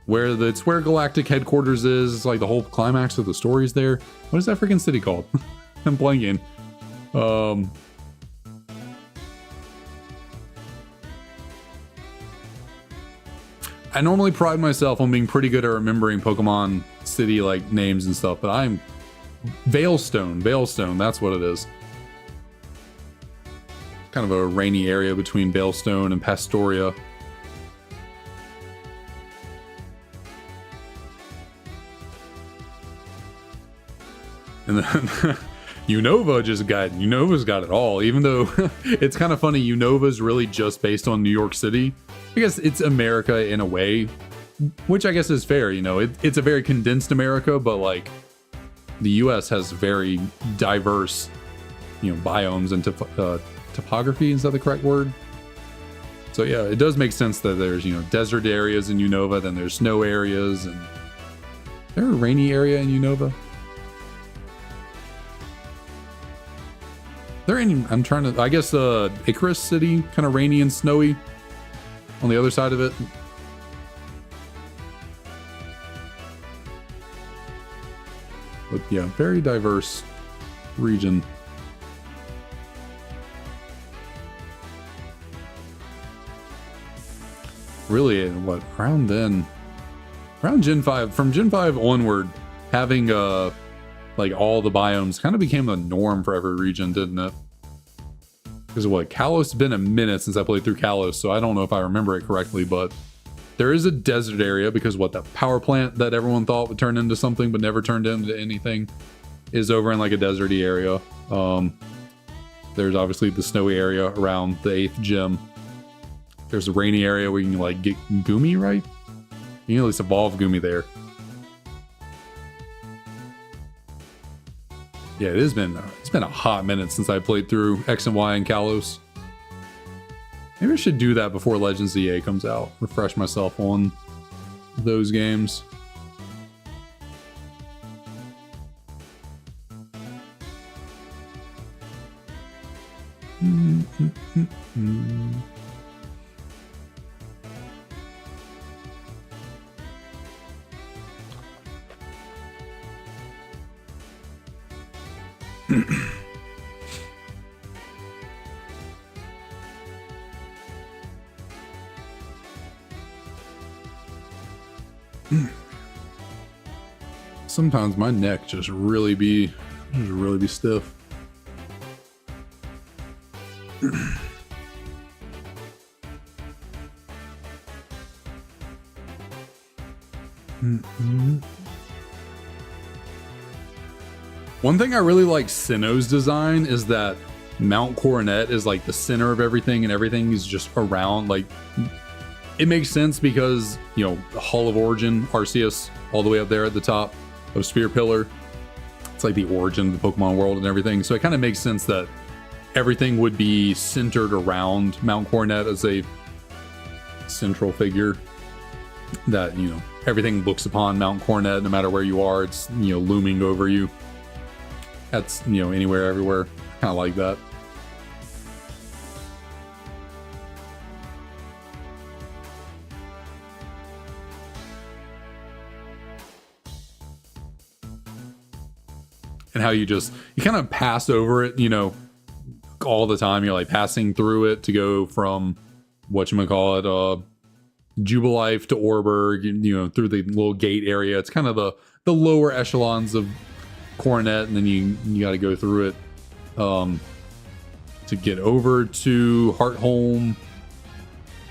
It's where Galactic headquarters is. It's like the whole climax of the stories there. What is that freaking city called? I'm blanking. I normally pride myself on being pretty good at remembering Pokemon city like names and stuff, but I'm Veilstone. Veilstone, that's what it is. Kind of a rainy area between Veilstone and Pastoria. And then Unova's got it all, even though it's kind of funny. Unova's really just based on New York City. I guess it's America in a way, which I guess is fair. You know, it's a very condensed America, but like the US has very diverse, you know, biomes and topography. Is that the correct word? So yeah, it does make sense that there's, you know, desert areas in Unova, then there's snow areas, and is there a rainy area in Unova? I'm trying to, I guess Icarus City, kind of rainy and snowy on the other side of it. But yeah, very diverse region. Really, what, around Gen 5, from Gen 5 onward, having like all the biomes kind of became the norm for every region, didn't it? Because what, Kalos, has been a minute since I played through Kalos, so I don't know if I remember it correctly, but there is a desert area because what, the power plant that everyone thought would turn into something but never turned into anything is over in like a deserty area. There's obviously the snowy area around the 8th gym. There's a rainy area where you can like get Gumi, right? You can at least evolve Gumi there. Yeah, it's been a hot minute since I played through X and Y and Kalos. Maybe I should do that before Legends ZA comes out. Refresh myself on those games. Sometimes my neck just really be stiff. One thing I really like Sinnoh's design is that Mount Coronet is like the center of everything, and everything is just around. Like, it makes sense because, you know, the Hall of Origin, Arceus, all the way up there at the top of Spear Pillar. It's like the origin of the Pokemon world and everything. So it kind of makes sense that everything would be centered around Mount Coronet as a central figure. That, you know, everything looks upon Mount Coronet, no matter where you are. It's, you know, looming over you. That's, you know, anywhere, everywhere. Kind of like that. And how you kind of pass over it, you know, all the time. You're like passing through it to go from whatchamacallit, Jubilife to Orberg, you know, through the little gate area. It's kind of the lower echelons of Coronet, and then you got to go through it to get over to Heartholm.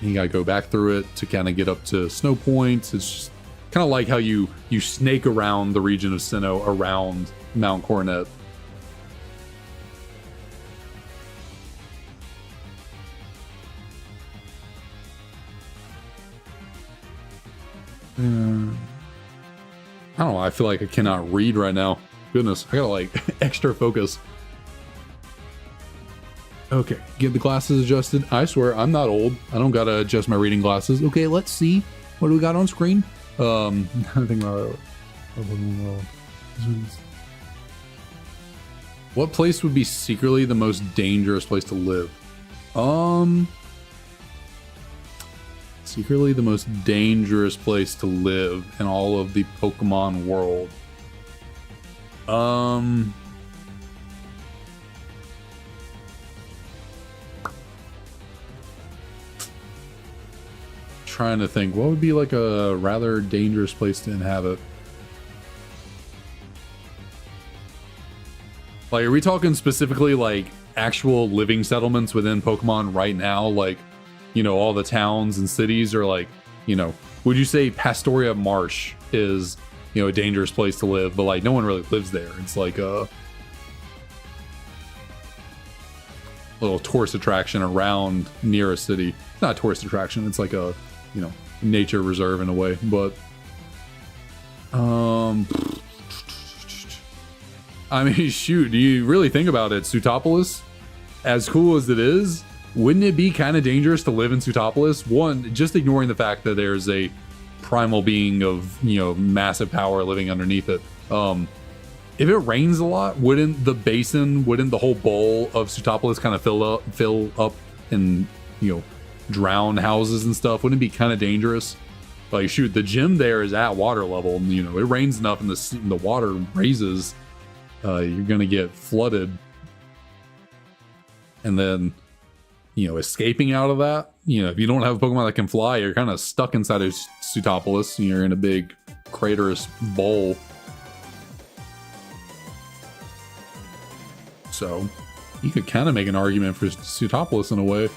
You got to go back through it to kind of get up to Snow Point. It's just kind of like how you snake around the region of Sinnoh around Mount Coronet. I don't know. I feel like I cannot read right now. Goodness, I gotta like extra focus. Okay, get the glasses adjusted. I swear I'm not old. I don't gotta adjust my reading glasses. Okay, let's see. What do we got on screen? I think what place would be secretly the most dangerous place to live? Secretly the most dangerous place to live in all of the Pokemon world. Trying to think, what would be like a rather dangerous place to inhabit? Like, are we talking specifically like actual living settlements within Pokemon right now? Like, you know, all the towns and cities, or like, you know, would you say Pastoria Marsh is, you know, a dangerous place to live, but like no one really lives there? It's like a little tourist attraction around near a city. It's not a tourist attraction, it's like a, you know, nature reserve in a way. But I mean, shoot, do you really think about it? Sootopolis, as cool as it is, wouldn't it be kind of dangerous to live in Sootopolis? One, just ignoring the fact that there's a primal being of, you know, massive power living underneath it. If it rains a lot, wouldn't the whole bowl of Sootopolis kind of fill up and, you know, drown houses and stuff? Wouldn't it be kind of dangerous? Like, shoot, the gym there is at water level, and, you know, it rains enough and the water raises, you're gonna get flooded. And then, you know, escaping out of that, you know, if you don't have a Pokemon that can fly, you're kind of stuck inside of Sootopolis, and you're in a big craterous bowl. So you could kind of make an argument for Sootopolis in a way.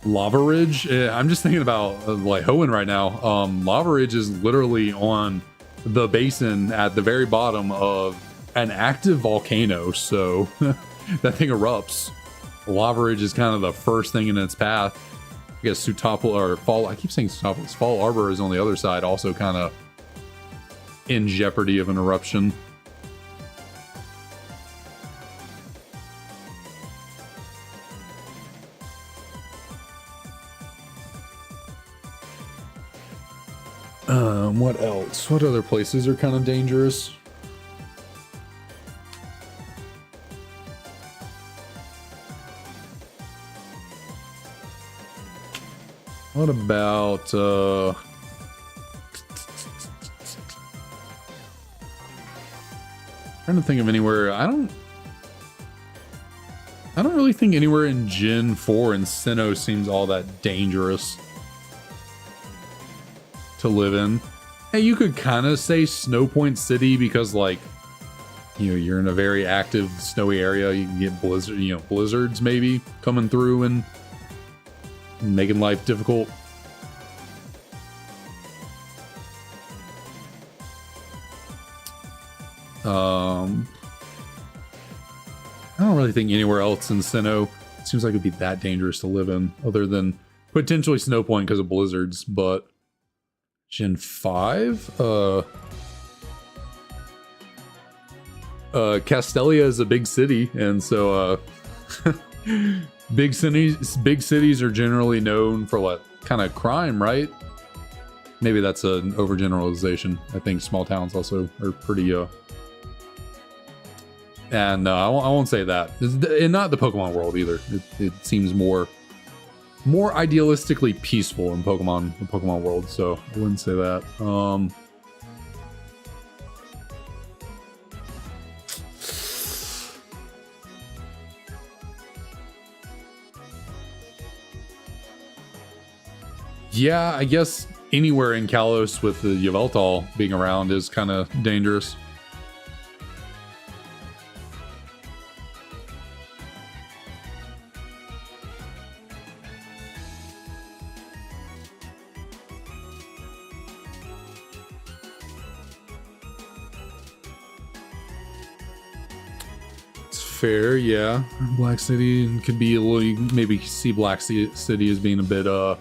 Lava Ridge, I'm just thinking about like Hoenn right now. Lava Ridge is literally on the basin at the very bottom of an active volcano, so that thing erupts. Lava Ridge is kind of the first thing in its path. I guess Sootopolis, or Fall, I keep saying Sootopolis, Fall Arbor is on the other side, also kind of in jeopardy of an eruption. What else? What other places are kind of dangerous? What about trying to think of anywhere. I don't really think anywhere in Gen 4 and Sinnoh seems all that dangerous to live in. And you could kind of say Snow Point City because, like, you know, you're in a very active snowy area. You can get blizzards maybe coming through and making life difficult. I don't really think anywhere else in Sinnoh it seems like it'd be that dangerous to live in, other than potentially Snow Point because of blizzards. But Gen 5, Castelia is a big city, and so big cities are generally known for what kind of crime, right? Maybe that's an overgeneralization. I think small towns also are pretty and I won't say that. And not the Pokemon world either. It seems more idealistically peaceful in the Pokemon world, so I wouldn't say that. Yeah, I guess anywhere in Kalos with the Yveltal being around is kind of dangerous. Fair, yeah. Black City could be a little. You maybe see Black City as being a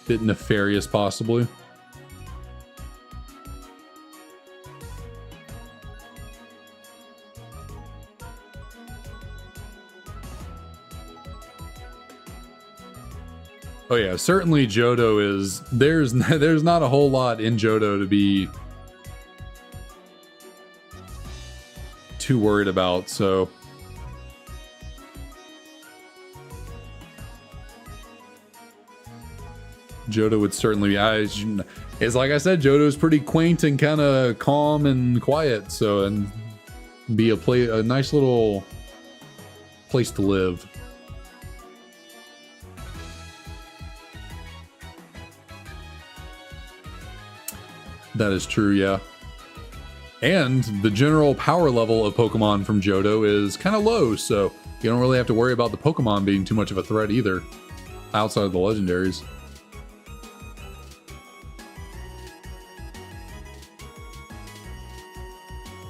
bit nefarious, possibly. Oh yeah, certainly Johto is. There's not a whole lot in Johto to be too worried about, so. Johto would certainly be. It's like I said, Johto's pretty quaint and kind of calm and quiet, so and be a nice little place to live. That is true, yeah. And the general power level of Pokemon from Johto is kind of low, so you don't really have to worry about the Pokemon being too much of a threat either, outside of the legendaries.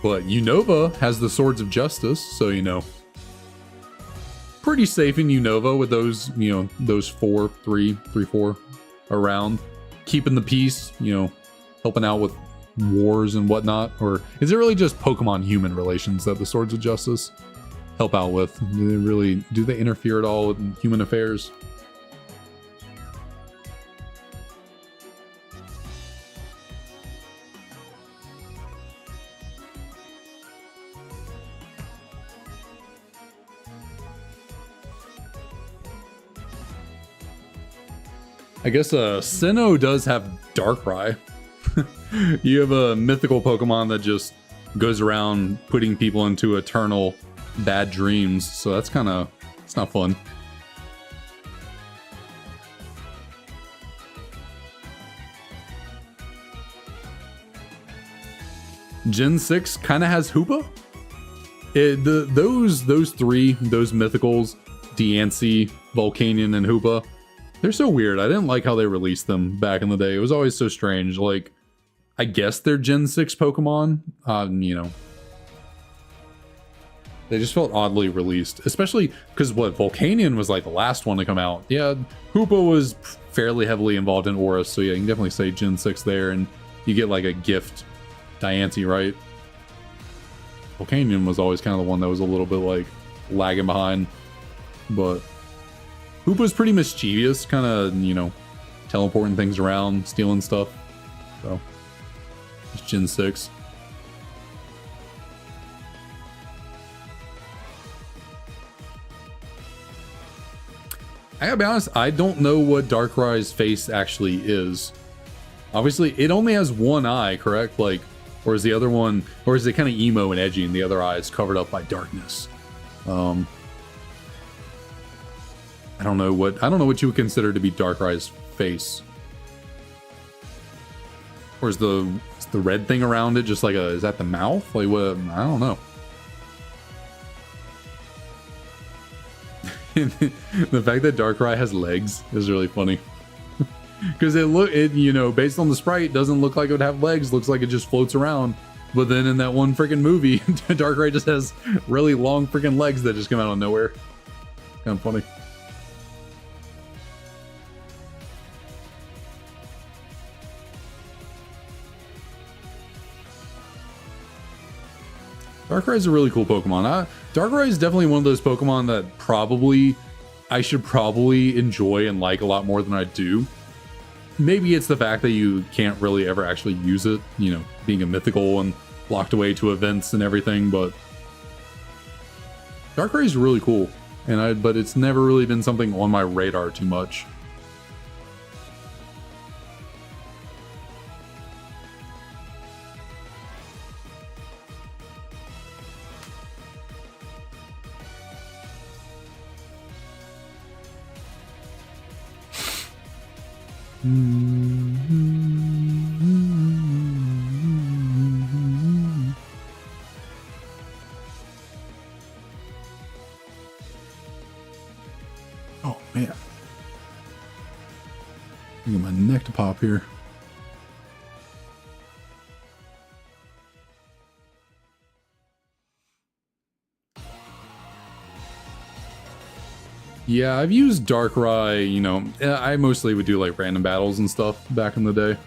But Unova has the Swords of Justice, so you know, pretty safe in Unova with those, you know, those 4 around, keeping the peace, you know, helping out with wars and whatnot. Or is it really just Pokemon-human relations that the Swords of Justice help out with? Do they interfere at all with human affairs? I guess Sinnoh does have Darkrai. You have a mythical Pokemon that just goes around putting people into eternal bad dreams, so that's kind of, it's not fun. Gen 6 kind of has Hoopa. Those mythicals, Diancie, Volcanion, and Hoopa, they're so weird. I didn't like how they released them back in the day. It was always so strange. Like, I guess they're Gen 6 Pokemon. You know, they just felt oddly released, especially because Volcanion was like the last one to come out. Yeah, Hoopa was fairly heavily involved in Aura, so yeah, you can definitely say Gen 6 there, and you get like a gift Diancie, right? Volcanion was always kind of the one that was a little bit like lagging behind, but Hoopa's pretty mischievous, kind of, you know, teleporting things around, stealing stuff. So, it's Gen 6. I gotta be honest, I don't know what Darkrai's face actually is. Obviously, it only has one eye, correct? Like, or is the other one, or is it kind of emo and edgy and the other eye is covered up by darkness? I don't know what you would consider to be Darkrai's face. Or is the red thing around it just like a, is that the mouth? Like what? I don't know. The fact that Darkrai has legs is really funny. Because it you know, based on the sprite, doesn't look like it would have legs, looks like it just floats around. But then in that one freaking movie, Darkrai just has really long freaking legs that just come out of nowhere. Kind of funny. Darkrai is a really cool Pokemon. Darkrai is definitely one of those Pokemon that I should probably enjoy and like a lot more than I do. Maybe it's the fact that you can't really ever actually use it, you know, being a mythical and locked away to events and everything, but Darkrai is really cool, but it's never really been something on my radar too much. Oh man, I get my neck to pop here. Yeah, I've used Darkrai, you know, I mostly would do like random battles and stuff back in the day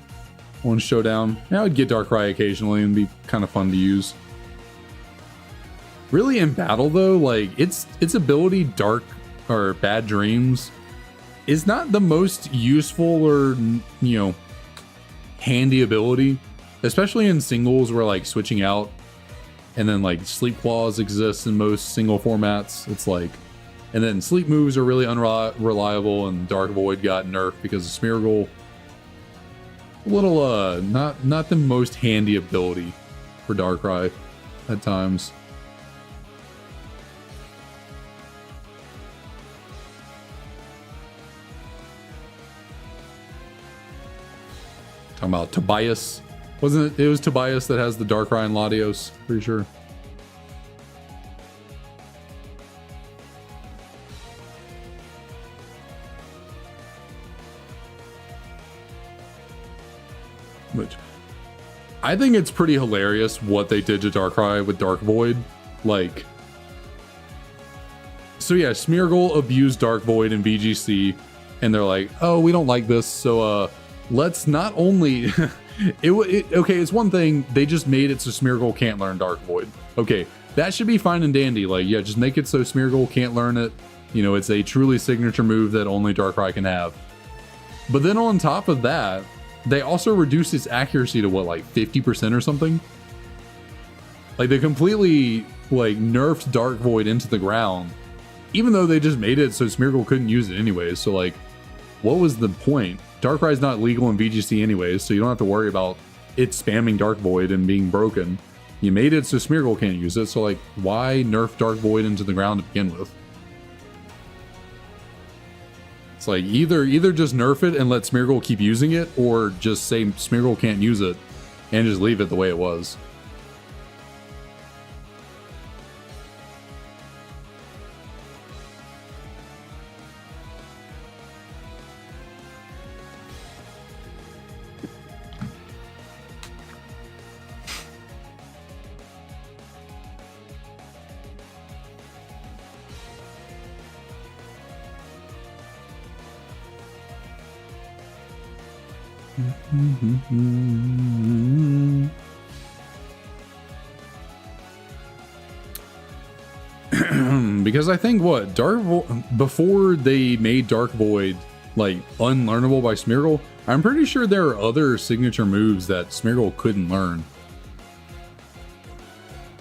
on Showdown. I would get Darkrai occasionally and be kind of fun to use. Really in battle though, like its ability Bad Dreams is not the most useful or, you know, handy ability, especially in singles where like switching out and then like Sleep Claws exists in most single formats. It's like, and then sleep moves are really unreliable, and Dark Void got nerfed because of Smeargle. A little, not the most handy ability for Darkrai at times. Talking about Tobias. Wasn't it? It was Tobias that has the Darkrai and Latios, pretty sure. Which I think it's pretty hilarious what they did to Darkrai with Dark Void. Like, so yeah, Smeargle abused Dark Void in VGC, and they're like, oh, we don't like this, so let's not only okay, it's one thing, they just made it so Smeargle can't learn Dark Void. Okay, that should be fine and dandy. Like, yeah, just make it so Smeargle can't learn it. You know, it's a truly signature move that only Darkrai can have. But then on top of that, they also reduced its accuracy to what, like 50% or something? Like they completely like nerfed Dark Void into the ground, even though they just made it so Smeargle couldn't use it anyways. So like, what was the point? Darkrai's not legal in VGC anyways, so you don't have to worry about it spamming Dark Void and being broken. You made it so Smeargle can't use it, so like, why nerf Dark Void into the ground to begin with? It's like either just nerf it and let Smeargle keep using it, or just say Smeargle can't use it and just leave it the way it was. Because I think what before they made Dark Void like unlearnable by Smeargle, I'm pretty sure there are other signature moves that Smeargle couldn't learn.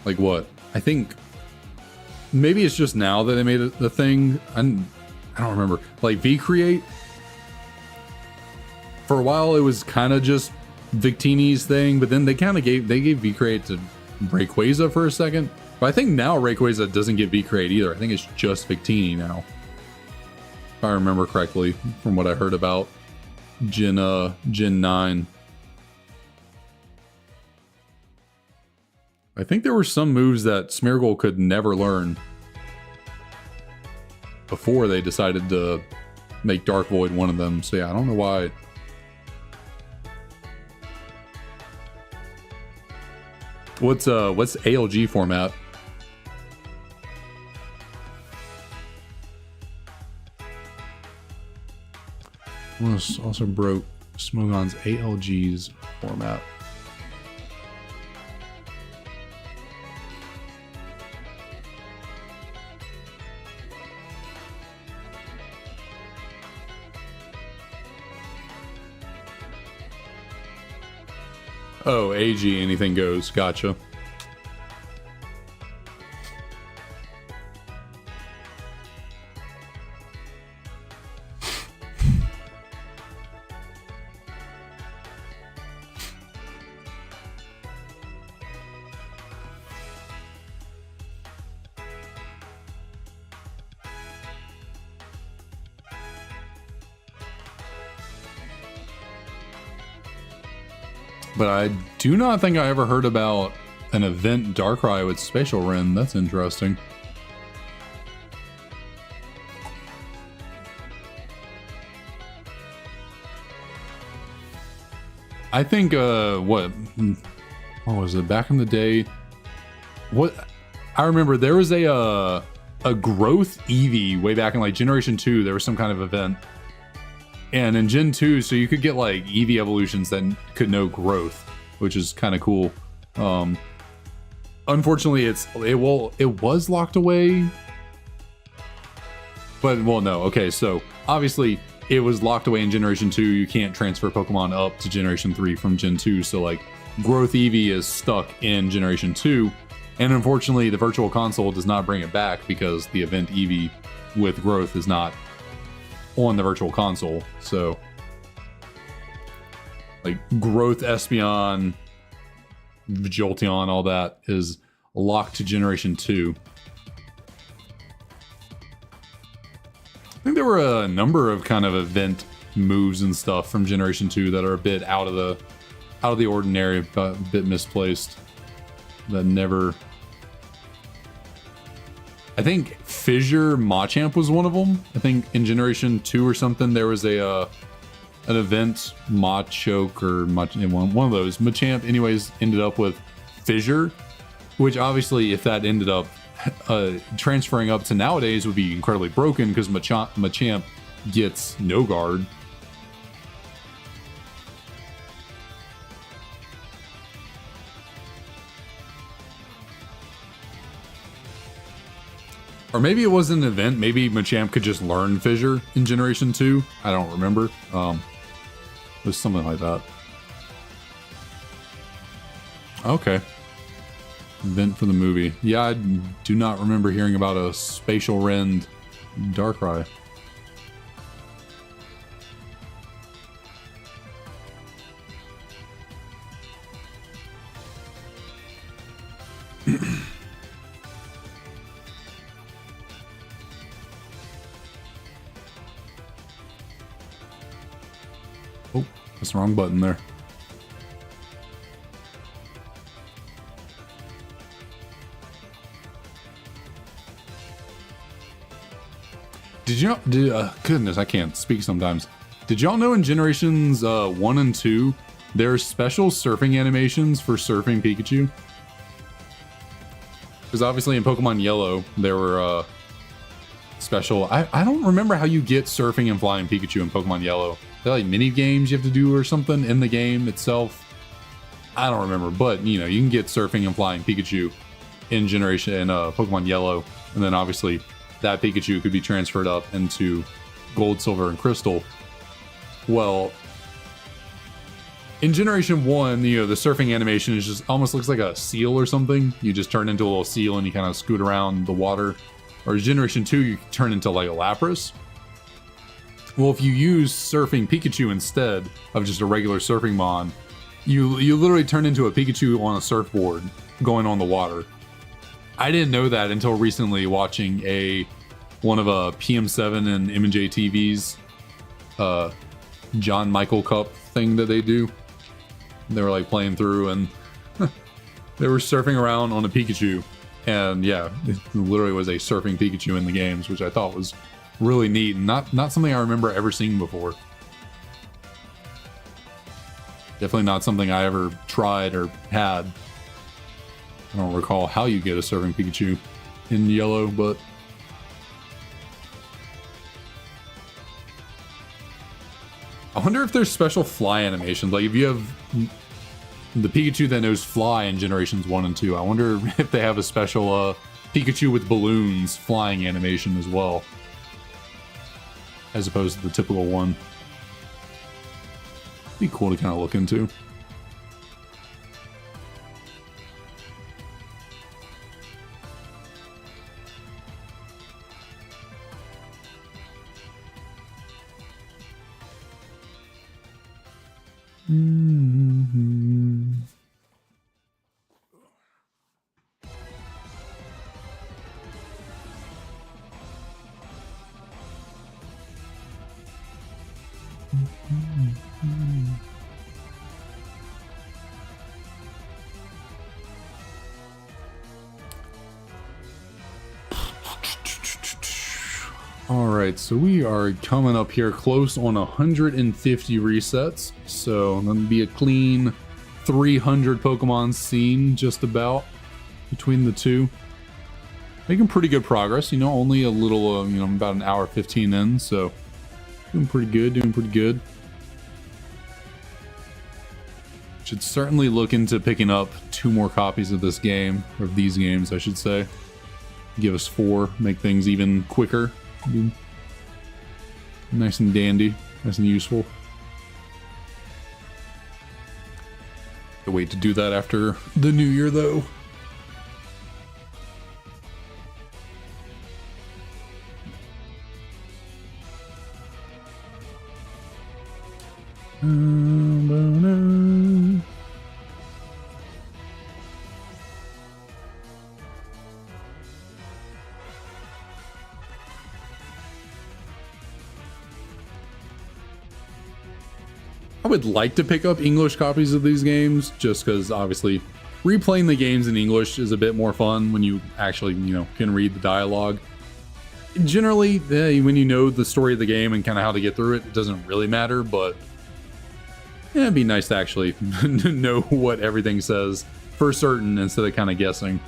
Like what? I think maybe it's just now that they made it the thing. I don't remember. Like V-Create. For a while, it was kind of just Victini's thing, but then they kind of gave V-Create to Rayquaza for a second. But I think now Rayquaza doesn't get V-Create either. I think it's just Victini now, if I remember correctly from what I heard about Gen 9. I think there were some moves that Smeargle could never learn before they decided to make Dark Void one of them. So yeah, I don't know why. What's ALG format? Also broke Smogon's ALG's format. Oh, AG, anything goes. Gotcha. But I do not think I ever heard about an event Darkrai with Spatial Rend. That's interesting. I think, what was it? Back in the day, I remember there was a growth Eevee way back in like Generation 2. There was some kind of event. And in Gen 2, so you could get like Eevee evolutions that could know growth, which is kind of cool. Unfortunately, it was locked away. But, well, no. Okay, so obviously it was locked away in Generation 2. You can't transfer Pokemon up to Generation 3 from Gen 2. So like growth Eevee is stuck in Generation 2. And unfortunately, the Virtual Console does not bring it back because the event Eevee with growth is not on the Virtual Console. So like growth Espeon, Jolteon, all that is locked to Generation 2. I think there were a number of kind of event moves and stuff from Generation 2 that are a bit out of the ordinary, but a bit misplaced. That never. I think Fissure Machamp was one of them. I think in Generation 2 or something there was an event Machoke or one of those. Machamp anyways ended up with Fissure, which obviously if that ended up transferring up to nowadays would be incredibly broken because Machamp gets no guard. Or maybe it wasn't an event. Maybe Machamp could just learn Fissure in Generation 2. I don't remember. It was something like that. Okay. Event for the movie. Yeah, I do not remember hearing about a Spatial Rend Darkrai. Oh, that's the wrong button there. Did you know, goodness, I can't speak sometimes. Did y'all know in Generations 1 and 2, there are special surfing animations for surfing Pikachu? Because obviously in Pokemon Yellow, there were special... I don't remember how you get surfing and flying Pikachu in Pokemon Yellow. They're like mini games you have to do or something in the game itself. I don't remember, but you know, you can get surfing and flying Pikachu in Pokemon Yellow, and then obviously that Pikachu could be transferred up into Gold, Silver, and Crystal. Well, in Generation 1, you know, the surfing animation is just almost looks like a seal or something. You just turn into a little seal and you kind of scoot around the water. Or Generation 2, you turn into like a Lapras. Well, if you use surfing Pikachu instead of just a regular surfing mon, you literally turn into a Pikachu on a surfboard going on the water. I didn't know that until recently watching one of PM7 and M&J TV's John Michael Cup thing that they do. They were like playing through and They were surfing around on a Pikachu, and yeah, it literally was a surfing Pikachu in the games, which I thought was really neat and not something I remember ever seeing before. Definitely not something I ever tried or had. I don't recall how you get a surfing Pikachu in yellow, but I wonder if there's special fly animations. Like if you have the Pikachu that knows fly in generations 1 and 2, I wonder if they have a special Pikachu with balloons flying animation as well, as opposed to the typical one. Be cool to kind of look into. Alright, so we are coming up here close on 150 resets. So that'll be a clean 300 Pokemon seen just about between the two. Making pretty good progress, you know, only a little, about an hour 15 in, so doing pretty good. Should certainly look into picking up 2 more copies of this game, or of these games, I should say. Give us 4, make things even quicker. Nice and dandy, nice and useful. Can't wait to do that after the new year, though. I would like to pick up English copies of these games, just because obviously replaying the games in English is a bit more fun when you actually, can read the dialogue. Generally, when you know the story of the game and kind of how to get through it, it doesn't really matter, but yeah, it'd be nice to actually know what everything says for certain instead of kind of guessing.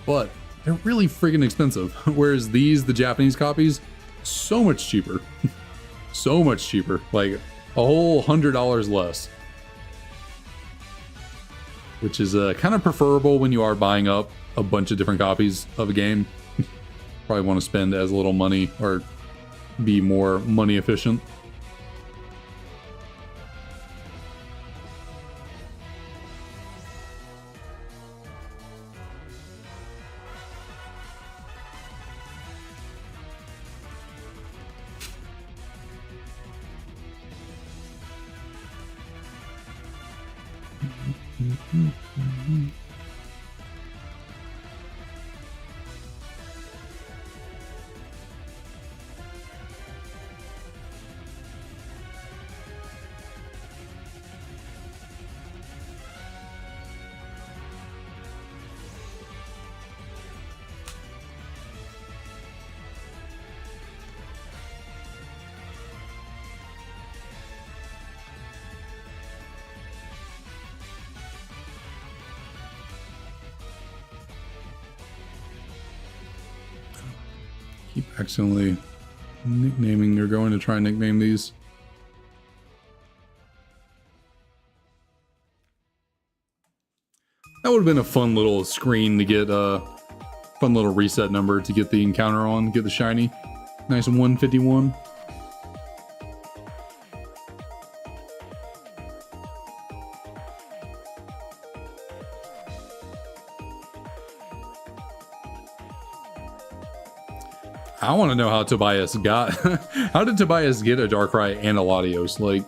But they're really freaking expensive, whereas these, the Japanese copies, so much cheaper. So much cheaper, like a whole $100 less, which is kind of preferable when you are buying up a bunch of different copies of a game. Probably want to spend as little money or be more money efficient. Keep accidentally nicknaming or going to try and nickname these. That would have been a fun little screen to get a fun little reset number to get the encounter on, get the shiny. Nice 151. I want to know how Tobias got... how did Tobias get a Darkrai and a Latios? Like,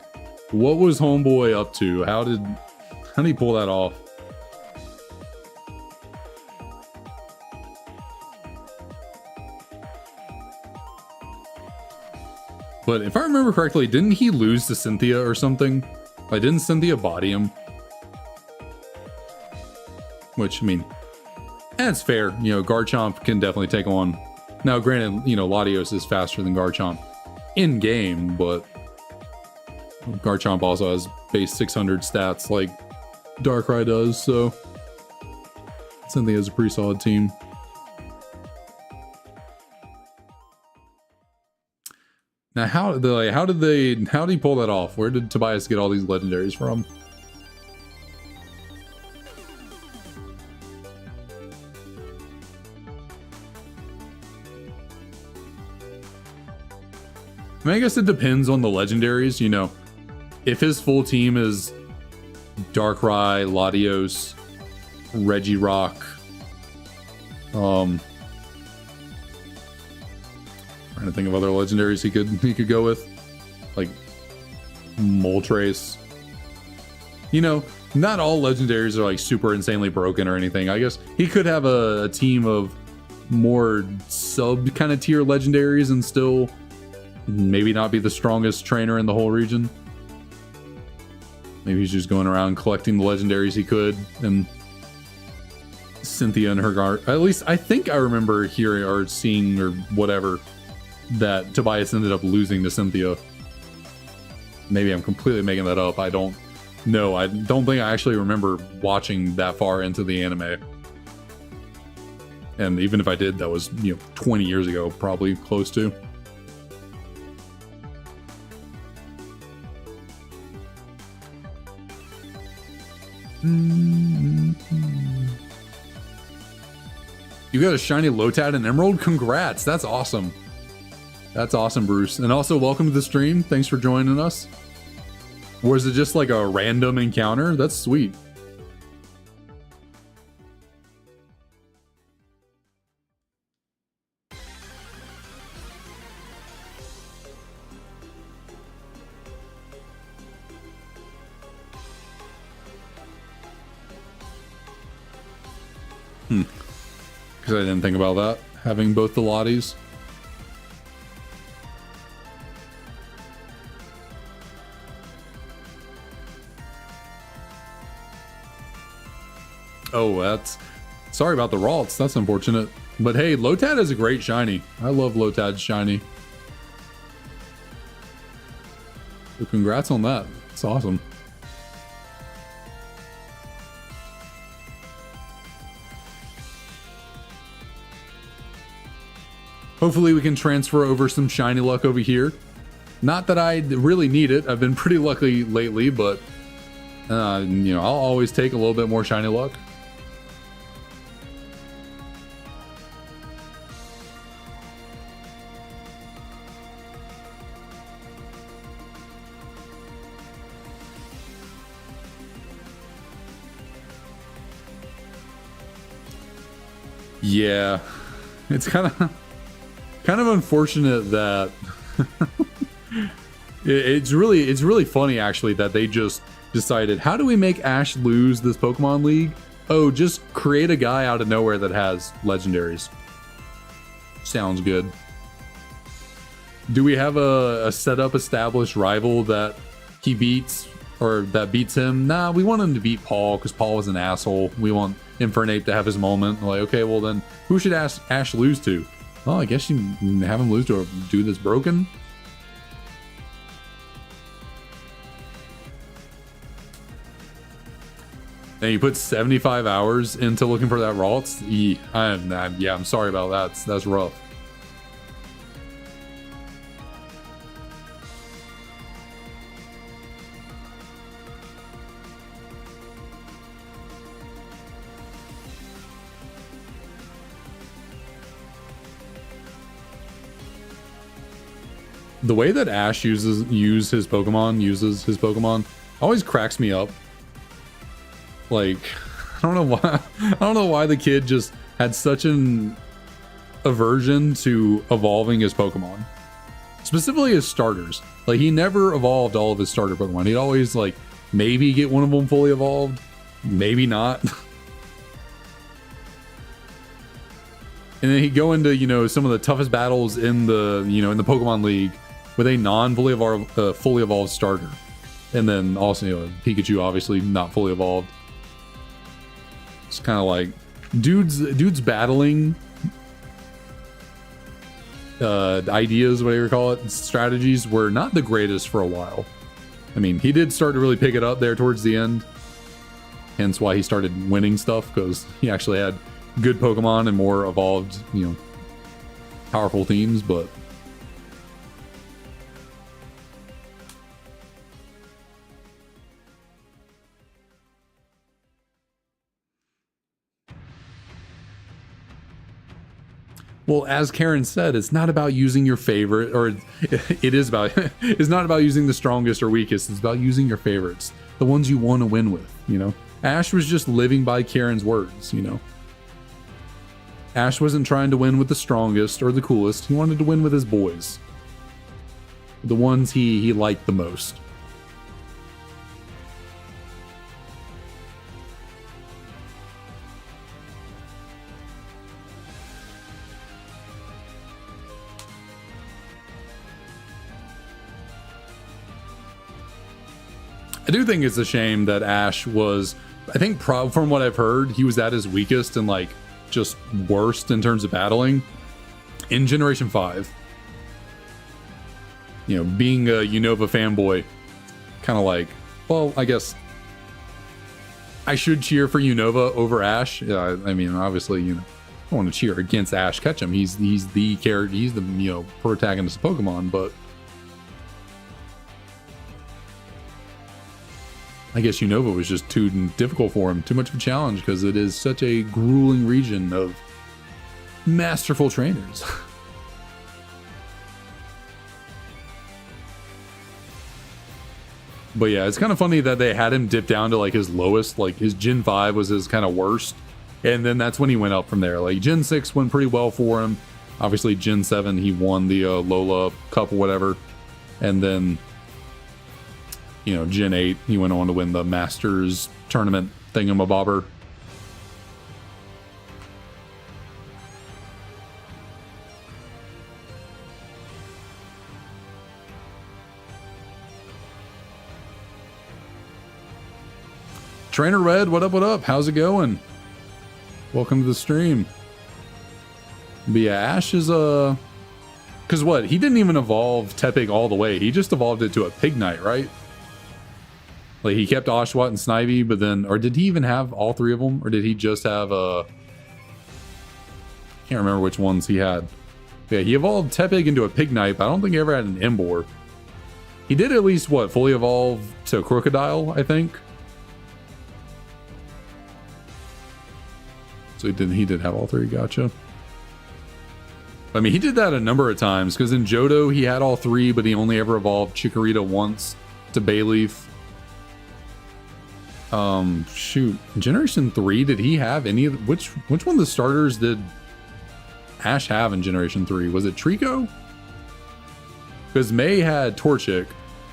what was Homeboy up to? How did he pull that off? But if I remember correctly, didn't he lose to Cynthia or something? Like, didn't Cynthia body him? which, I mean, that's fair. You know, Garchomp can definitely take on. Now, granted, you know, Latios is faster than Garchomp in game, but Garchomp also has base 600 stats like Darkrai does, so Cynthia is a pretty solid team. Now, how did he pull that off? Where did Tobias get all these legendaries from? I mean, I guess it depends on the legendaries, you know. If his full team is Darkrai, Latios, Regirock, trying to think of other legendaries he could go with, like Moltres. You know, not all legendaries are like super insanely broken or anything. I guess he could have a team of more sub kind of tier legendaries and still maybe not be the strongest trainer in the whole region. Maybe he's just going around collecting the legendaries he could, and Cynthia and her guard. At least I think I remember hearing or seeing or whatever that Tobias ended up losing to Cynthia. Maybe I'm completely making that up. I don't know. I don't think I actually remember watching that far into the anime. And even if I did, that was, you know, 20 years ago, probably close to. You got a shiny Lotad and Emerald? Congrats, that's awesome. That's awesome, Bruce. And also, welcome to the stream. Thanks for joining us. Was it just like a random encounter? That's sweet. Because I didn't think about that, having both the Lotties. Oh, that's... Sorry about the Ralts, that's unfortunate. But hey, Lotad is a great shiny. I love Lotad's shiny. So congrats on that. It's awesome. Hopefully we can transfer over some shiny luck over here. Not that I really need it. I've been pretty lucky lately, but you know, I'll always take a little bit more shiny luck. Yeah, it's kind of unfortunate that it's really funny actually that they just decided, how do we make Ash lose this Pokemon League? Oh, just create a guy out of nowhere that has legendaries. Sounds good. Do we have a established rival that he beats or that beats him? Nah, we want him to beat Paul because Paul was an asshole. We want Infernape to have his moment. Like, okay, well then who should Ash lose to? Well, I guess you have him lose to a dude that's broken. And you put 75 hours into looking for that Ralts? Yeah, I'm sorry about that. That's rough. The way that Ash uses his Pokemon always cracks me up. Like, I don't know why the kid just had such an aversion to evolving his Pokemon. Specifically his starters. Like, he never evolved all of his starter Pokemon. He'd always, like, maybe get one of them fully evolved, maybe not. And then he'd go into, you know, some of the toughest battles in the Pokemon League with a non-fully evolved starter. And then also, you know, Pikachu obviously not fully evolved. It's kind of like dude's battling ideas, whatever you call it, strategies were not the greatest for a while. I mean, he did start to really pick it up there towards the end, hence why he started winning stuff, because he actually had good Pokemon and more evolved, you know, powerful teams. But well, as Karen said, it's not about using your favorite, or it is about, it's not about using the strongest or weakest. It's about using your favorites, the ones you want to win with, you know? Ash was just living by Karen's words, you know? Ash wasn't trying to win with the strongest or the coolest. He wanted to win with his boys. The ones he liked the most. I do think it's a shame that Ash was, I think from what I've heard, he was at his weakest and like just worst in terms of battling in Generation 5. You know, being a Unova fanboy, kind of like, well, I guess I should cheer for Unova over Ash. Yeah, I mean, obviously, you know, I don't want to cheer against Ash Ketchum. He's the character, he's the, you know, protagonist of Pokemon, but I guess Unova was just too difficult for him, too much of a challenge, because it is such a grueling region of masterful trainers. But yeah, it's kind of funny that they had him dip down to like his lowest, like his Gen 5 was his kind of worst, and then that's when he went up from there. Like Gen 6 went pretty well for him. Obviously Gen 7 he won the Lola Cup or whatever, and then, you know, Gen 8, he went on to win the Masters tournament thingamabobber. Trainer Red, what up, what up? How's it going? Welcome to the stream. But yeah, Ash is because what? He didn't even evolve Tepig all the way. He just evolved it to a Pignite, right? Like he kept Oshawott and Snivy, but then, or did he even have all three of them? Or did he just have can't remember which ones he had. Yeah, he evolved Tepig into a Pignite, but I don't think he ever had an Emboar. He did at least, what, fully evolve to Crocodile, I think? So he did have all three, gotcha. I mean, he did that a number of times, because in Johto, he had all three, but he only ever evolved Chikorita once to Bayleaf. Shoot, Generation 3, did he have any of which one of the starters did Ash have in Generation 3? Was it Trico? Because May had Torchic.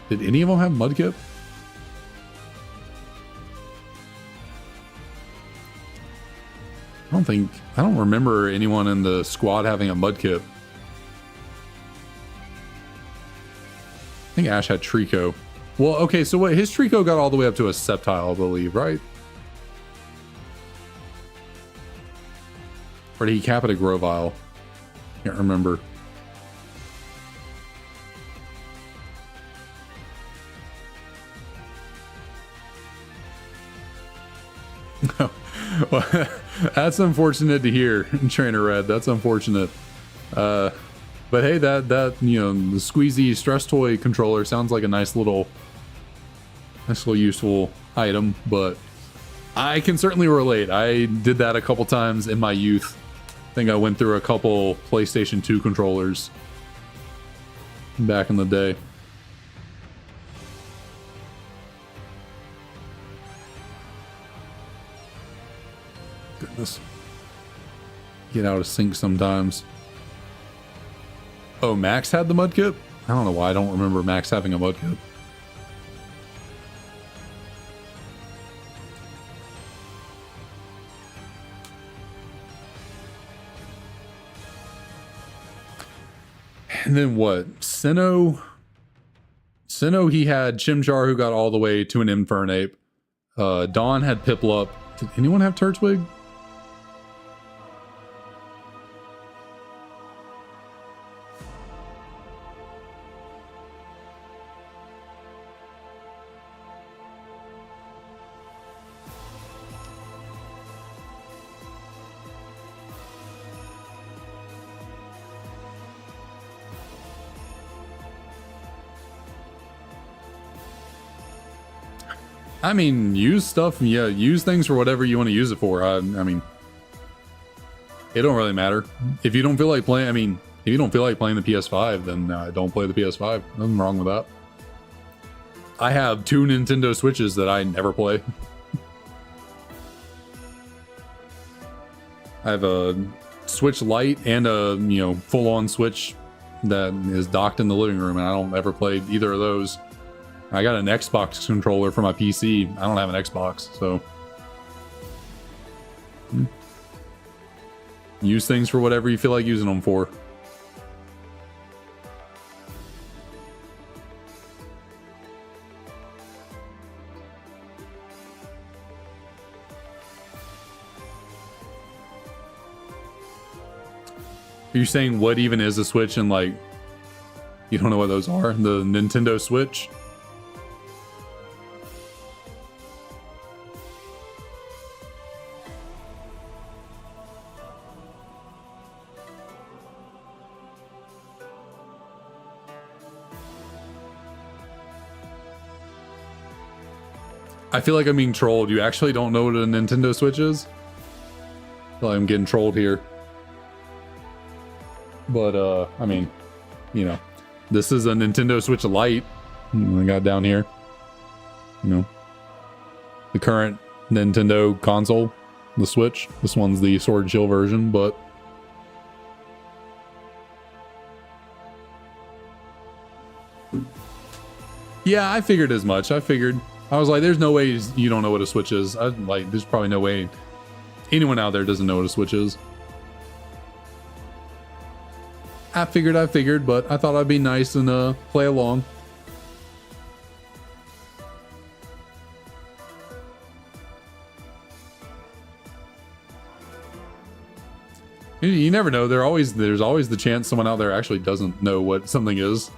Did any of them have Mudkip? I don't remember anyone in the squad having a Mudkip. I think Ash had Trico. Well, okay, so what, his Trico got all the way up to a Sceptile, I believe, right? Or did he cap it a Grovyle? Can't remember. Well, that's unfortunate to hear, Trainer Red. That's unfortunate. But hey, that you know, the squeezy stress toy controller sounds like a nice little useful item. But I can certainly relate. I did that a couple times in my youth. I think I went through a couple PlayStation 2 controllers back in the day. Goodness. Get out of sync sometimes. Oh, Max had the Mudkip? I don't know why I don't remember Max having a Mudkip. And then what? Sinnoh, he had Chimchar, who got all the way to an Infernape. Dawn had Piplup, Did anyone have Turtwig? I mean, use stuff, yeah, use things for whatever you want to use it for. I mean, it don't really matter. If you don't feel like playing, I mean, if you don't feel like playing the PS5, then don't play the PS5. Nothing wrong with that. I have 2 Nintendo Switches that I never play. I have a Switch Lite and a, you know, full-on Switch that is docked in the living room, and I don't ever play either of those. I got an Xbox controller for my PC. I don't have an Xbox, so use things for whatever you feel like using them for. Are you saying what even is a Switch and like you don't know what those are? The Nintendo Switch? I feel like I'm being trolled. You actually don't know what a Nintendo Switch is? I feel like I'm getting trolled here. But, I mean, you know, this is a Nintendo Switch Lite. I got down here. You know, the current Nintendo console, the Switch. This one's the Sword and Shield version, but yeah, I figured as much. I was like, there's no way you don't know what a Switch is. There's probably no way anyone out there doesn't know what a Switch is. I figured, but I thought I'd be nice and play along. You never know. There's always the chance someone out there actually doesn't know what something is.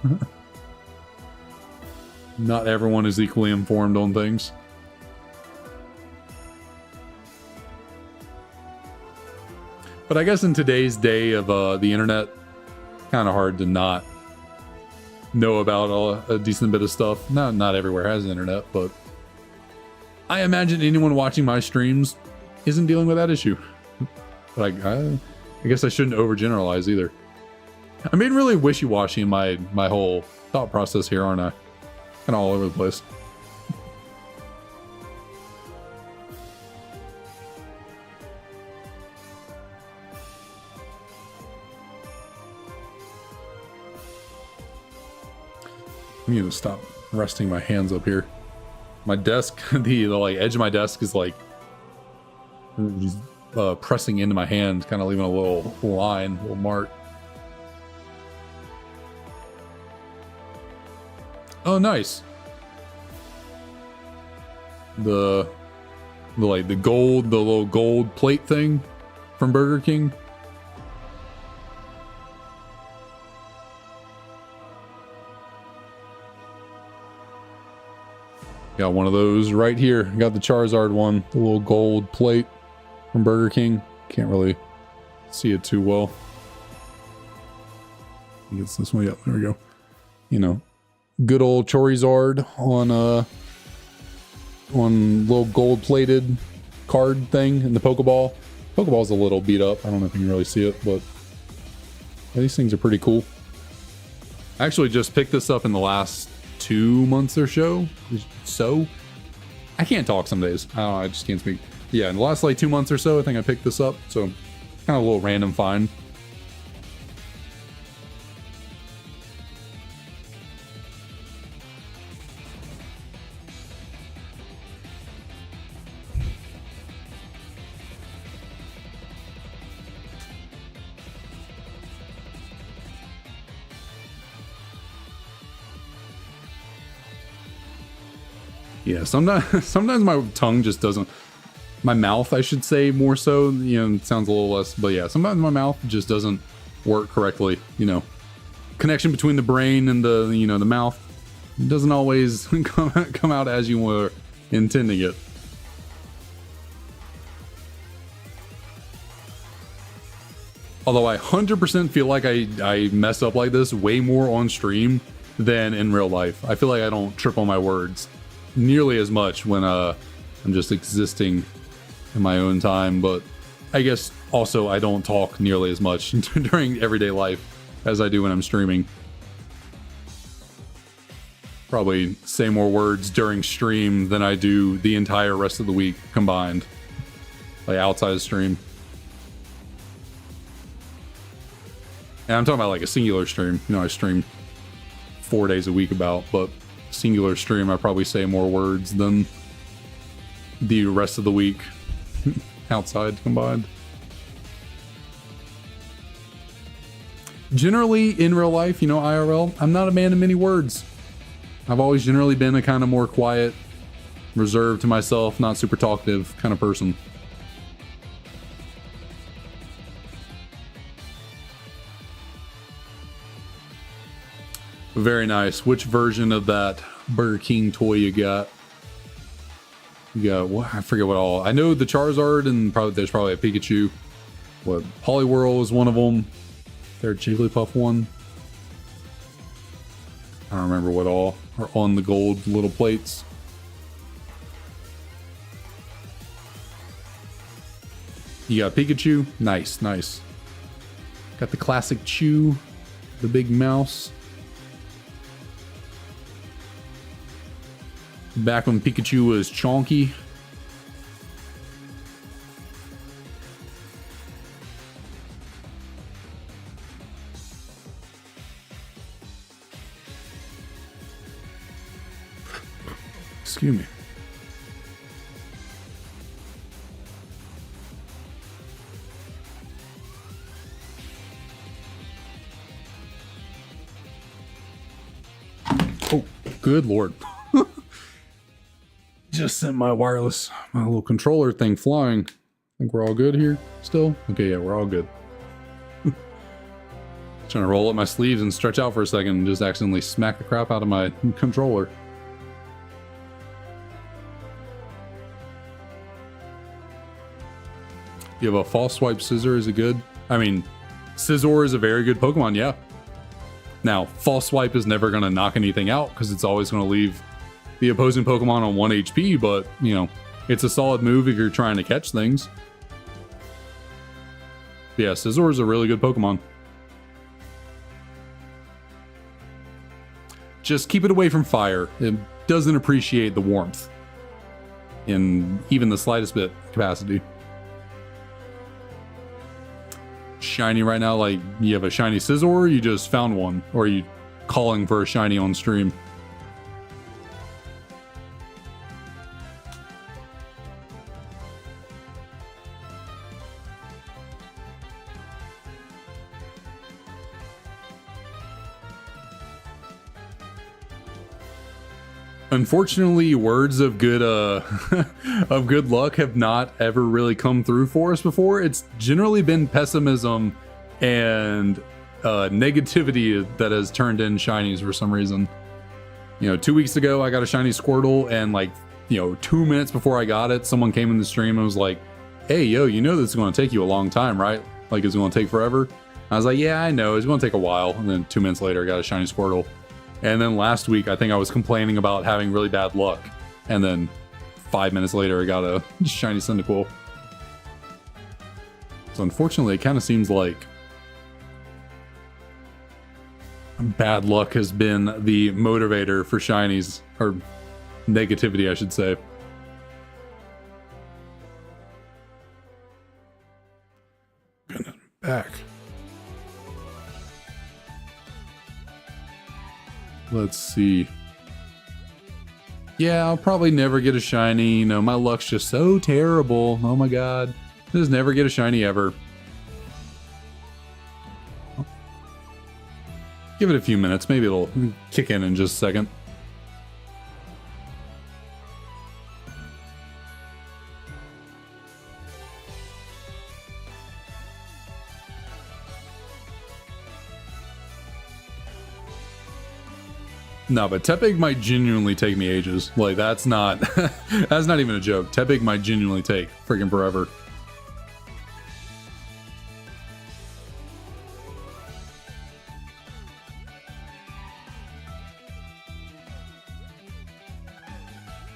Not everyone is equally informed on things. But I guess in today's day of the internet, kind of hard to not know about a decent bit of stuff. Not everywhere has the internet, but I imagine anyone watching my streams isn't dealing with that issue. But I guess I shouldn't overgeneralize either. I'm being really wishy-washy in my whole thought process here, aren't I? Kind of all over the place. I need to stop resting my hands up here. My desk, the like edge of my desk is like pressing into my hand, kind of leaving a little line, little mark. Oh, nice. The little gold plate thing from Burger King. Got one of those right here. Got the Charizard one, the little gold plate from Burger King. Can't really see it too well. I think it's this one. Yep, there we go. You know, good old Charizard on little gold plated card thing in the Pokeball. Pokeball's a little beat up. I don't know if you can really see it, but these things are pretty cool. I actually just picked this up in the last 2 months or so. I can't talk some days. I don't know, I just can't speak. Yeah, in the last like 2 months or so, I think I picked this up. So kind of a little random find. Yeah, sometimes my tongue just doesn't my mouth, I should say, more so. You know, it sounds a little less, but yeah, sometimes my mouth just doesn't work correctly. You know, connection between the brain and the, you know, the mouth doesn't always come out as you were intending it. Although I 100% feel like I mess up like this way more on stream than in real life. I feel like I don't trip on my words nearly as much when I'm just existing in my own time, but I guess also I don't talk nearly as much during everyday life as I do when I'm streaming. Probably say more words during stream than I do the entire rest of the week combined, like outside of stream. And I'm talking about like a singular stream. You know, I stream 4 days a week but singular stream, I probably say more words than the rest of the week outside combined. Generally, in real life, you know, IRL, I'm not a man of many words. I've always generally been a kind of more quiet, reserved to myself, not super talkative kind of person. Very nice. Which version of that Burger King toy you got? You got what? I forget what all. I know the Charizard, and there's probably a Pikachu. What? Poliwhirl is one of them. Their Jigglypuff one. I don't remember what all are on the gold little plates. You got Pikachu. Nice, nice. Got the classic Chew, the big mouse. Back when Pikachu was chonky. Excuse me. Oh, good Lord. Just sent my little controller thing flying. I think we're all good here still? Okay, yeah, we're all good. Trying to roll up my sleeves and stretch out for a second and just accidentally smack the crap out of my controller. You have a false swipe Scizor, is it good? I mean, Scizor is a very good Pokemon, yeah. Now, false swipe is never going to knock anything out because it's always going to leave the opposing Pokemon on 1 HP, but, you know, it's a solid move if you're trying to catch things. Yeah, Scizor is a really good Pokemon. Just keep it away from fire. It doesn't appreciate the warmth in even the slightest bit capacity. Shiny right now, like, you have a shiny Scizor, or you just found one, or are you calling for a shiny on stream? Unfortunately, words of good of good luck have not ever really come through for us before. It's generally been pessimism and negativity that has turned in shinies for some reason. You know, 2 weeks ago I got a shiny Squirtle, and like, you know, 2 minutes before I got it, someone came in the stream and was like, "Hey, yo, you know this is going to take you a long time, right? Like, it's going to take forever." I was like, "Yeah, I know. It's going to take a while." And then 2 minutes later, I got a shiny Squirtle. And then last week, I think I was complaining about having really bad luck. And then 5 minutes later, I got a shiny Cyndaquil. So unfortunately, it kind of seems like bad luck has been the motivator for shinies, or negativity, I should say. Back. Let's see. Yeah, I'll probably never get a shiny. You know, my luck's just so terrible. Oh my god. Just never get a shiny ever. Give it a few minutes. Maybe it'll kick in just a second. No, but Tepig might genuinely take me ages. Like, that's not that's not even a joke. Tepig might genuinely take freaking forever.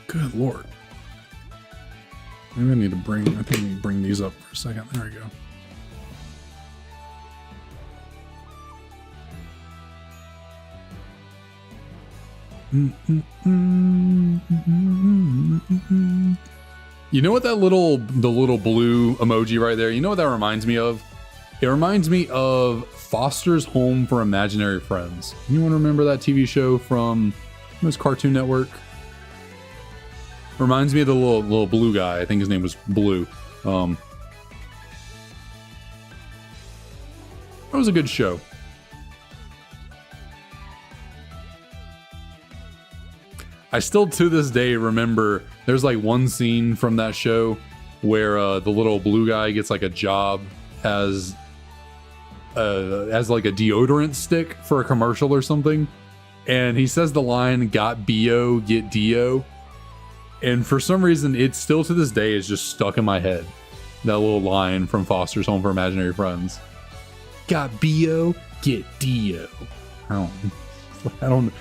Good lord. Maybe I need to bring, I think I need to bring these up for a second. There we go. You know what that the little blue emoji right there, you know what that reminds me of? It reminds me of Foster's Home for Imaginary Friends. Anyone remember that TV show from Cartoon Network? Reminds me of the little blue guy. I think his name was Blue. That was a good show. I still to this day remember there's like one scene from that show where the little blue guy gets like a job as like a deodorant stick for a commercial or something, and he says the line "Got BO, get Dio." And for some reason, it still to this day is just stuck in my head. That little line from Foster's Home for Imaginary Friends. Got B.O., get D.O. I don't.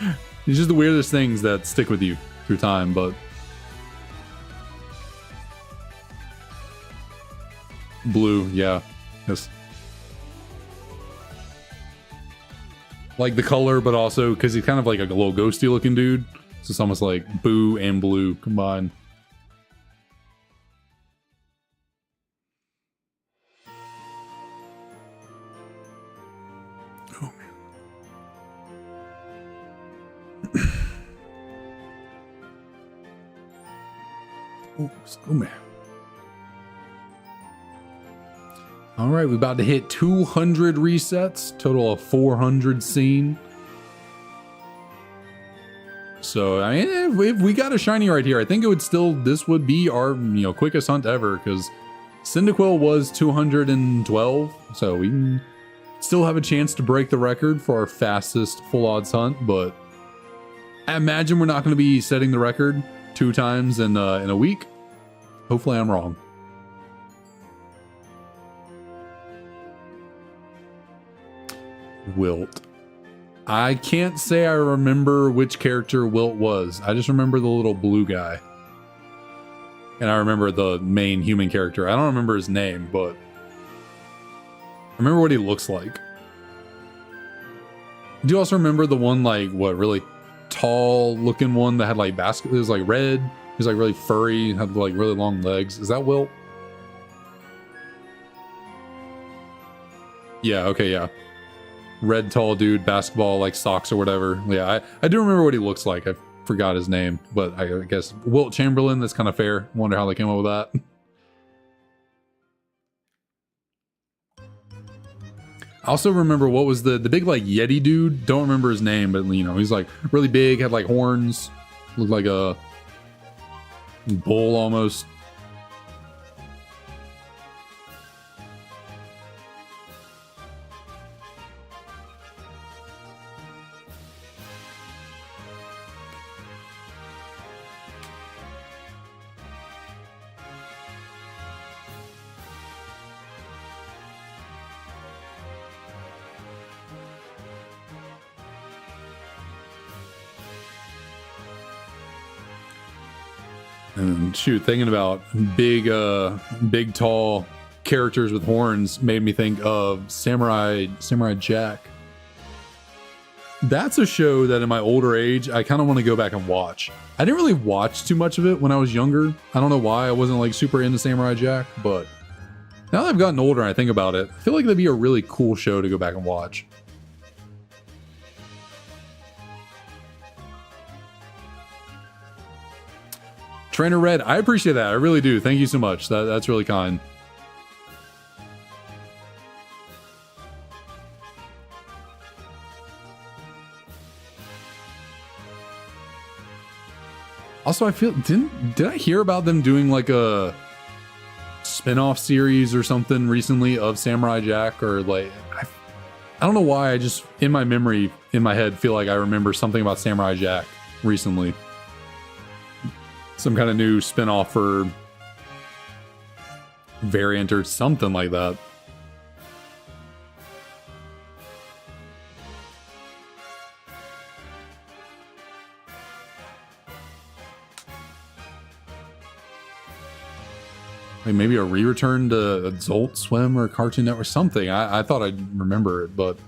It's just the weirdest things that stick with you through time, but... Blue, yeah. Yes. Like the color, but also because he's kind of like a little ghosty looking dude. So it's almost like Boo and Blue combined. Oh man. Oh man. All right, we're about to hit 200 resets, total of 400 seen. So, I mean, if we got a shiny right here, I think it would still, this would be our, quickest hunt ever, because Cyndaquil was 212, so we can still have a chance to break the record for our fastest full odds hunt, but I imagine we're not going to be setting the record 2 times in a week. Hopefully I'm wrong. Wilt. I can't say I remember which character Wilt was. I just remember the little blue guy. And I remember the main human character. I don't remember his name, but I remember what he looks like. Do you also remember the one, like, what, really tall looking one that had like basket? It was like red. He was like really furry, had like really long legs. Is that Wilt? Yeah, okay, yeah. Red tall dude, basketball like socks or whatever. Yeah, I do remember what he looks like. I forgot his name, but I guess Wilt Chamberlain. That's kind of fair. Wonder how they came up with that. I also remember what was the big like Yeti dude. Don't remember his name, but he's like really big, had like horns, looked like a bull almost. And shoot, thinking about big tall characters with horns made me think of Samurai Jack. That's a show that in my older age, I kind of want to go back and watch. I didn't really watch too much of it when I was younger. I don't know why I wasn't like super into Samurai Jack, but now that I've gotten older and I think about it, I feel like that'd be a really cool show to go back and watch. Trainer Red, I appreciate that. I really do. Thank you so much. That's really kind. Also, I feel did I hear about them doing like a spin-off series or something recently of Samurai Jack, or like I don't know why, I just, in my memory, in my head, feel like I remember something about Samurai Jack recently. Some kind of new spin-off or variant or something like that. Like maybe a re-return to Adult Swim or Cartoon Network or something. I thought I'd remember it, but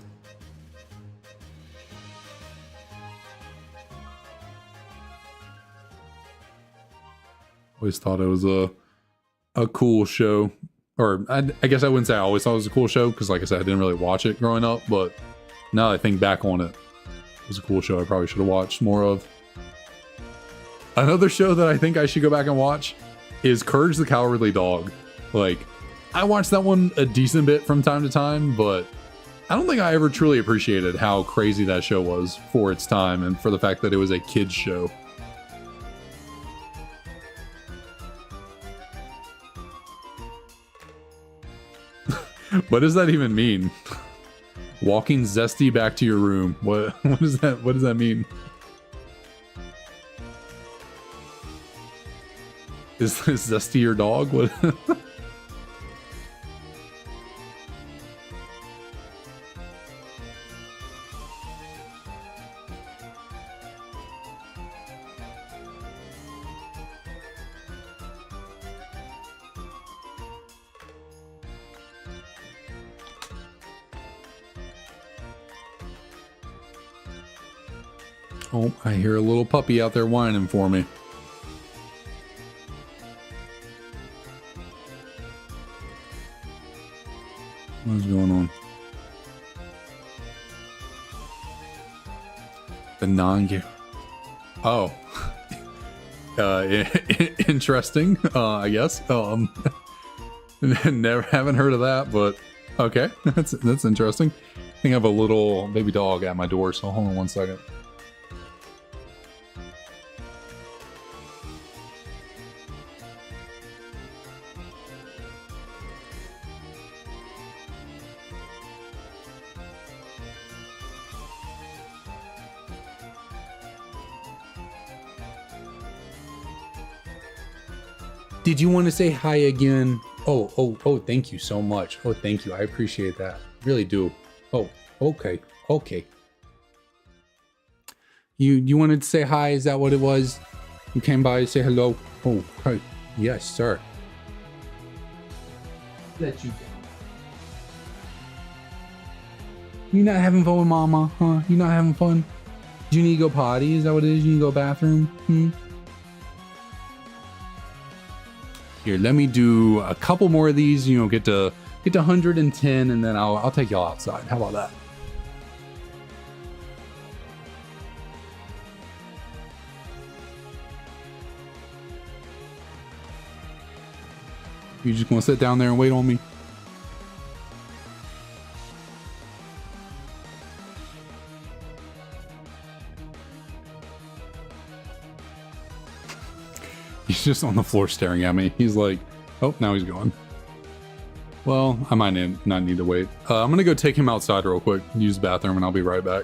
always thought it was a cool show. Or I guess I wouldn't say I always thought it was a cool show, because like I said, I didn't really watch it growing up, but now that I think back on it, it was a cool show I probably should have watched more of. Another show that I think I should go back and watch is Courage the Cowardly Dog. Like, I watched that one a decent bit from time to time, but I don't think I ever truly appreciated how crazy that show was for its time and for the fact that it was a kid's show. What does that even mean? Walking zesty back to your room. What does that mean? Is Zesty your dog? What? Oh, I hear a little puppy out there whining for me. What is going on? The non-gear. Oh. Interesting, I guess. Never haven't heard of that, but okay. That's interesting. I think I have a little baby dog at my door, so hold on one second. Did you want to say hi again? Oh, thank you so much. Oh, thank you. I appreciate that. Really do. Oh, okay. You wanted to say hi? Is that what it was? You came by to say hello? Oh, hi. Yes, sir. Let you down. You not having fun with mama, huh? You not having fun? Do you need to go potty? Is that what it is? You need to go bathroom? Here, let me do a couple more of these, you know, get to 110, and then I'll take y'all outside. How about that? You just gonna sit down there and wait on me? He's just on the floor staring at me. He's like, oh, now he's gone. Well, I might not need to wait. I'm gonna go take him outside real quick, use the bathroom, and I'll be right back.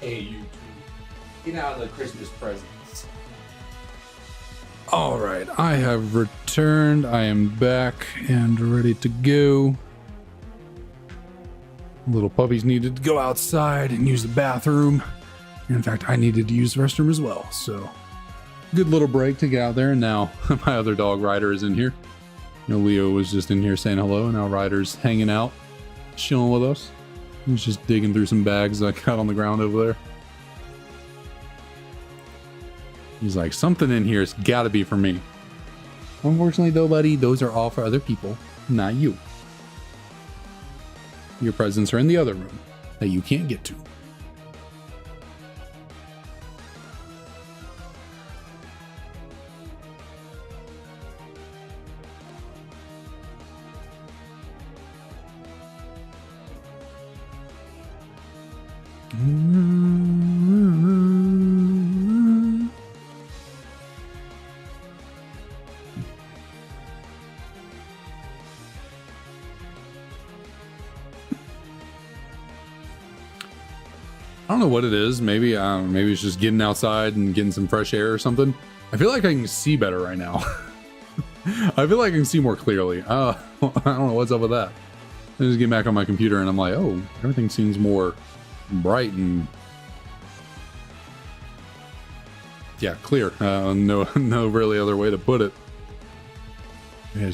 Hey, you two. Get out of the Christmas presents. All right, I have returned. I am back and ready to go. Little puppies needed to go outside and use the bathroom. In fact, I needed to use the restroom as well. So, good little break to get out there. And now my other dog, Ryder, is in here. You know, Leo was just in here saying hello, and now Ryder's hanging out, chilling with us. He's just digging through some bags I got on the ground over there. He's like, something in here has got to be for me. Unfortunately, though, buddy, those are all for other people, not you. Your presents are in the other room that you can't get to. I don't know what it is. Maybe it's just getting outside and getting some fresh air or something. I feel like I can see better right now. I feel like I can see more clearly. I don't know what's up with that. I just get back on my computer and I'm like, oh, everything seems more bright and yeah, clear. No really other way to put it. Maybe I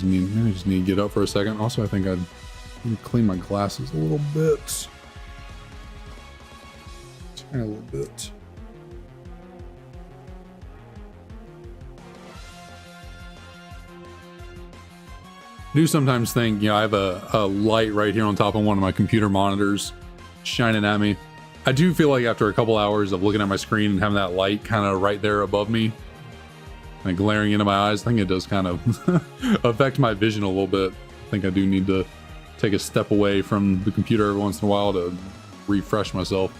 just need to get up for a second. Also, I think I'd need to clean my glasses a little bit. A little bit. I do sometimes think, you know, I have a light right here on top of one of my computer monitors shining at me. I do feel like after a couple hours of looking at my screen and having that light kind of right there above me, like glaring into my eyes, I think it does kind of affect my vision a little bit. I think I do need to take a step away from the computer every once in a while to refresh myself.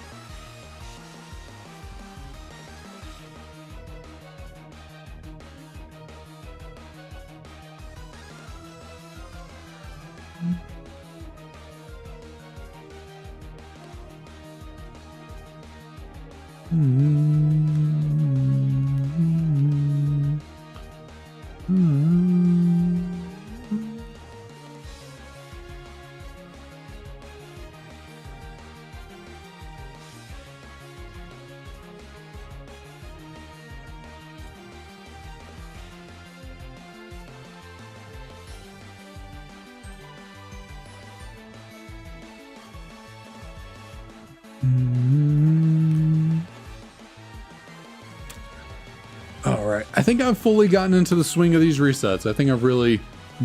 I think I've fully gotten into the swing of these resets. I think I've really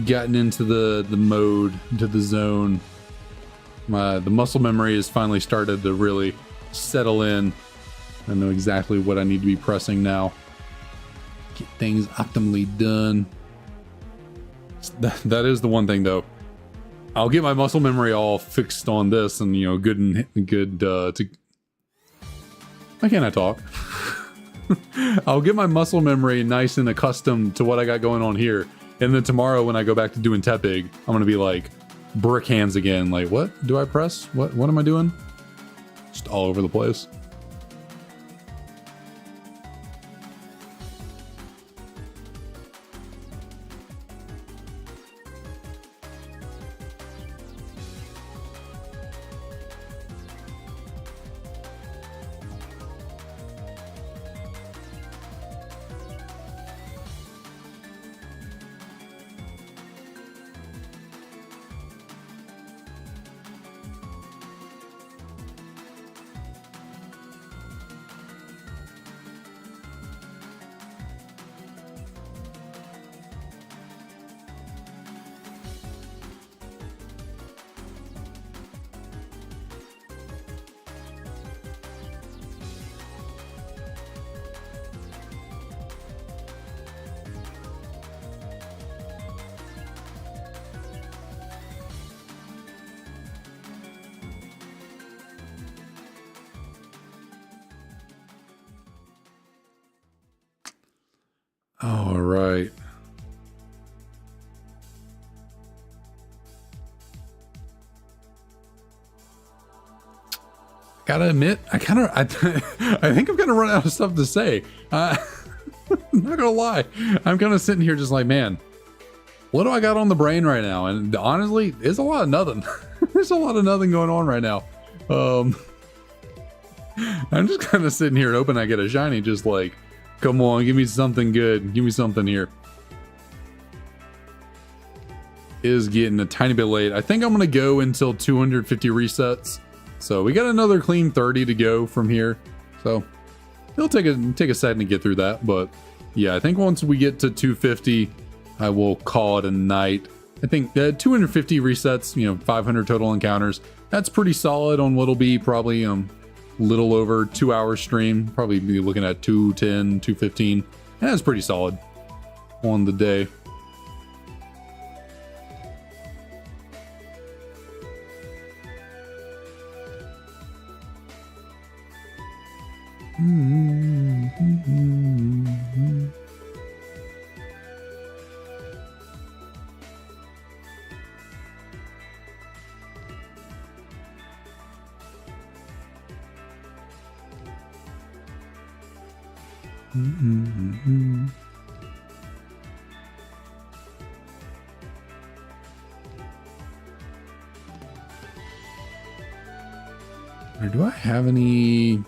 gotten into the mode, into the zone. The muscle memory has finally started to really settle in. I know exactly what I need to be pressing now. Get things optimally done. That is the one thing though. I'll get my muscle memory all fixed on this and, you know, good to... Why can't I talk? I'll get my muscle memory nice and accustomed to what I got going on here. And then tomorrow when I go back to doing Tepig, I'm going to be like brick hands again. Like, what do I press? What am I doing? Just all over the place. All right. Gotta admit, I think I'm gonna run out of stuff to say. I'm not gonna lie. I'm kind of sitting here just like, man, what do I got on the brain right now? And honestly, it's a lot of nothing. There's a lot of nothing going on right now. I'm just kind of sitting here hoping I get a shiny, just like, come on, give me something good. Give me something here. Is getting a tiny bit late. I think I'm gonna go until 250 resets. So we got another clean 30 to go from here. So it'll take a second to get through that, but yeah, I think once we get to 250, I will call it a night. I think 250 resets, you know, 500 total encounters. That's pretty solid on what'll be probably little over 2 hour stream. Probably be looking at 210, 215. That's pretty solid on the day. Or do I have any?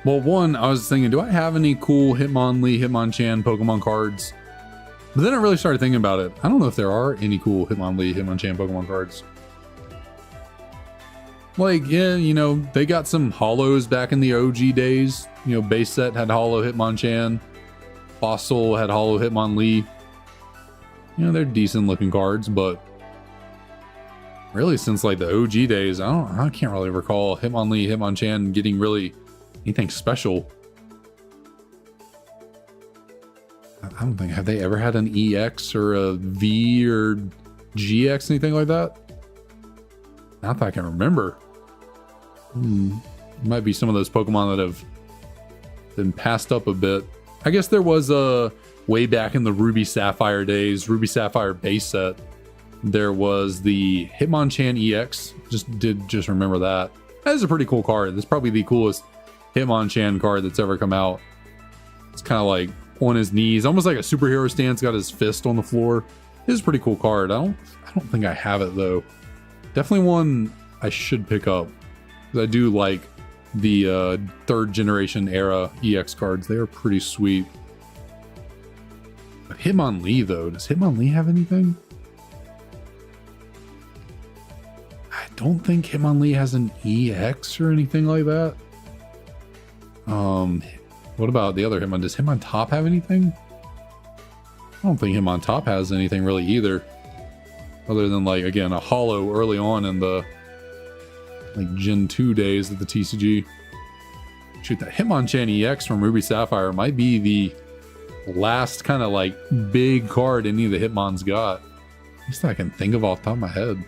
Well, one, I was thinking, do I have any cool Hitmonlee, Hitmonchan Pokemon cards? But then I really started thinking about it. I don't know if there are any cool Hitmonlee, Hitmonchan Pokemon cards. Like, yeah, you know, they got some holos back in the OG days. You know, base set had holo Hitmonchan. Fossil had holo Hitmonlee. You know, they're decent looking cards, but really since like the OG days, I can't really recall Hitmonlee, Hitmonchan getting really anything special. I don't think, have they ever had an EX or a V or GX, anything like that? Not that I can remember. Might be some of those Pokemon that have been passed up a bit. I guess there was a way back in the Ruby Sapphire days, Ruby Sapphire base set, there was the Hitmonchan EX. Just remember that. That is a pretty cool card. That's probably the coolest Hitmonchan card that's ever come out. It's kind of like on his knees, almost like a superhero stance, got his fist on the floor. It is a pretty cool card. I don't think I have it though. Definitely one I should pick up, because I do like the third generation era EX cards. They are pretty sweet. But Hitmonlee though, does Hitmonlee have anything? I don't think Hitmonlee has an EX or anything like that. What about the other Hitmon? Does Hitmontop have anything? I don't think Hitmontop has anything really either. Other than, like, again, a holo early on in the like Gen 2 days of the TCG. Shoot, that Hitmonchan EX from Ruby Sapphire might be the last kind of like big card any of the Hitmons got. At least I can think of off the top of my head.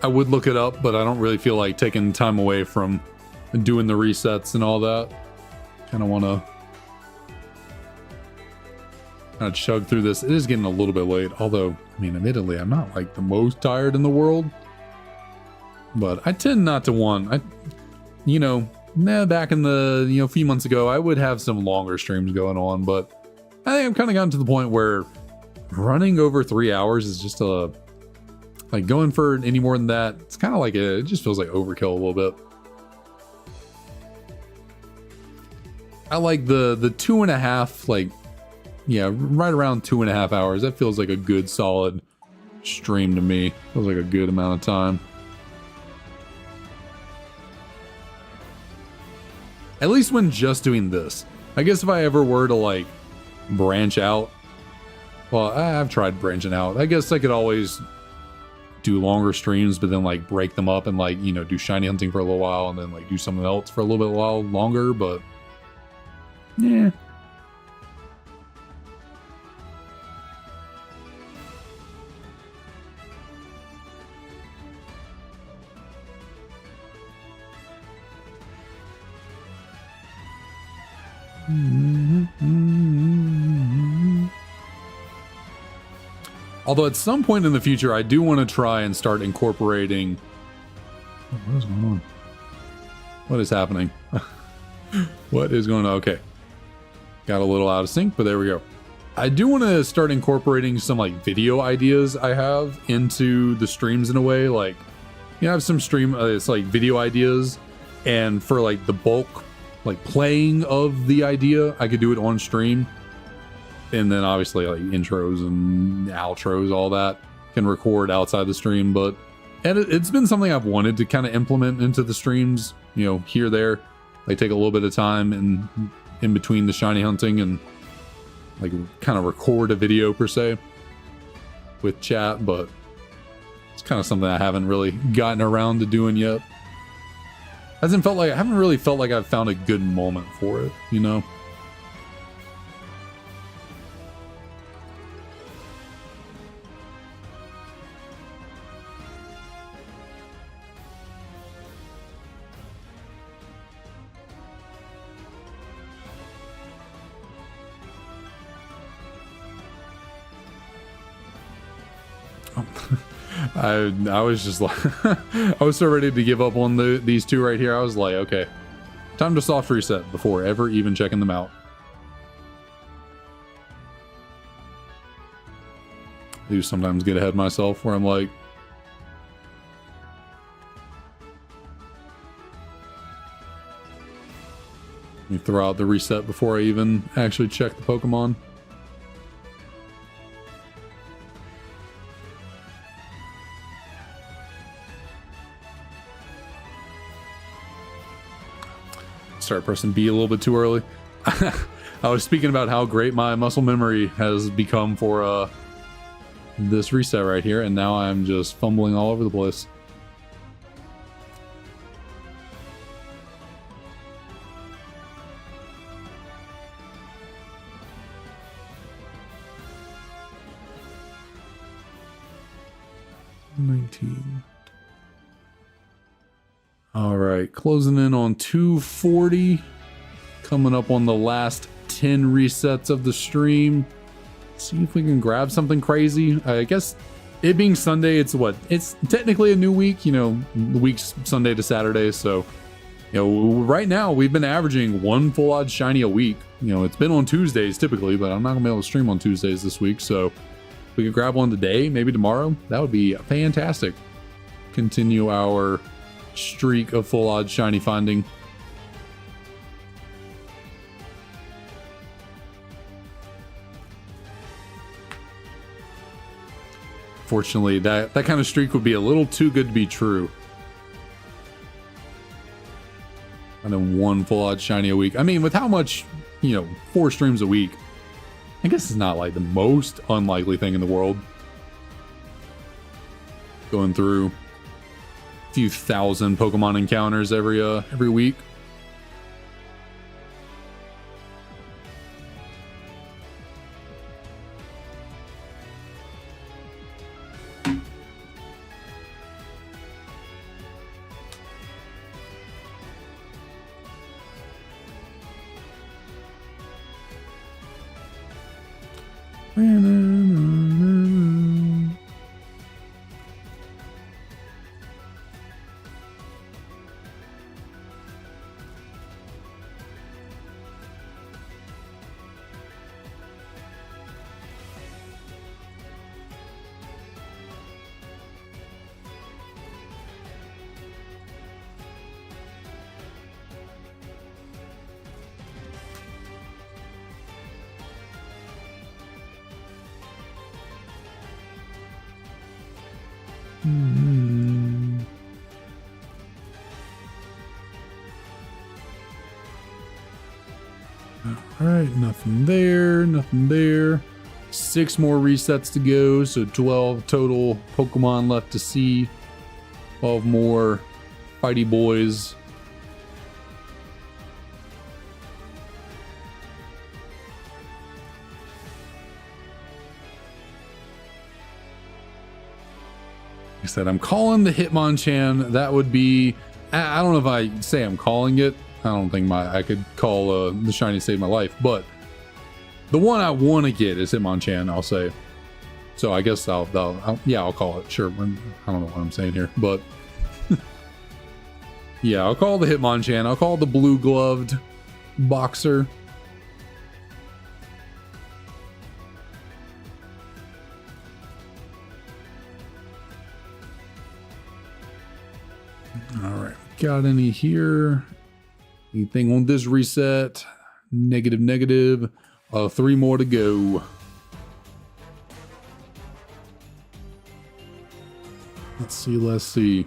I would look it up, but I don't really feel like taking time away from doing the resets and all that. Kind of want to chug through this. It is getting a little bit late, although, I mean, admittedly, I'm not like the most tired in the world. But I tend not to want, back in the, a few months ago, I would have some longer streams going on, but I think I've kind of gotten to the point where running over 3 hours is just like going for any more than that, it's kind of like it just feels like overkill a little bit. I like the 2.5, like, yeah, right around 2.5 hours. That feels like a good solid stream to me. Feels like a good amount of time. At least when just doing this. I guess if I ever were to like branch out, well, I've tried branching out. I guess I could always do longer streams, but then like break them up and like, you know, do shiny hunting for a little while and then like do something else for a little bit while longer, but yeah. Although at some point in the future, I do want to try and start incorporating. Oh, what is going on? What is happening? What is going on? Okay. Got a little out of sync, but there we go. I do want to start incorporating some like video ideas I have into the streams in a way. Like, you know, I have some stream, it's like video ideas, and for like the bulk, like playing of the idea, I could do it on stream. And then obviously like intros and outros, all that can record outside the stream. But and it's been something I've wanted to kind of implement into the streams, you know, here, there. Like take a little bit of time in between the shiny hunting and like kind of record a video per se with chat, but it's kind of something I haven't really gotten around to doing yet. I haven't really felt like I've found a good moment for it, you know? I was just like, I was so ready to give up on these two right here. I was like, okay, time to soft reset before ever even checking them out. I do sometimes get ahead of myself where I'm like, let me throw out the reset before I even actually check the Pokemon. Start pressing B a little bit too early. I was speaking about how great my muscle memory has become for this reset right here, and now I'm just fumbling all over the place. All right, closing in on 240, coming up on the last 10 resets of the stream. See if we can grab something crazy. I guess it being Sunday, it's technically a new week, you know, the week's Sunday to Saturday. So, you know, right now we've been averaging one full odd shiny a week. You know, it's been on Tuesdays typically, but I'm not gonna be able to stream on Tuesdays this week. So if we could grab one today, maybe tomorrow, that would be fantastic. Continue our streak of full odd shiny finding. Fortunately, that kind of streak would be a little too good to be true. And then one full odd shiny a week. I mean, with how much, you know, 4 streams a week, I guess it's not like the most unlikely thing in the world. Going through few thousand Pokemon encounters every week. All right, nothing there, nothing there. 6 more resets to go, so 12 total Pokemon left to see. 12 more fighty boys. I said, I'm calling the Hitmonchan. That would be, I don't know if I say I'm calling it. I don't think I could call the Shiny Saved My Life, but the one I want to get is Hitmonchan, I'll say. So I guess I'll call it. Sure. I don't know what I'm saying here, but yeah, I'll call the Hitmonchan. I'll call the blue gloved boxer. All right, got any here? Anything on this reset? Negative, negative. 3 more to go. Let's see.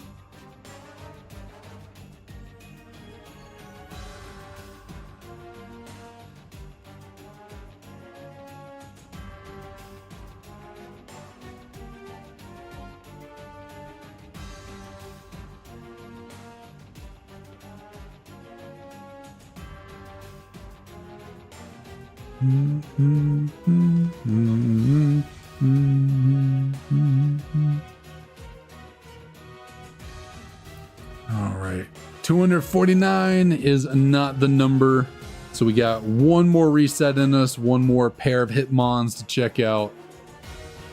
All right, 249 is not the number, so we got 1 more reset in us, 1 more pair of Hitmons to check out.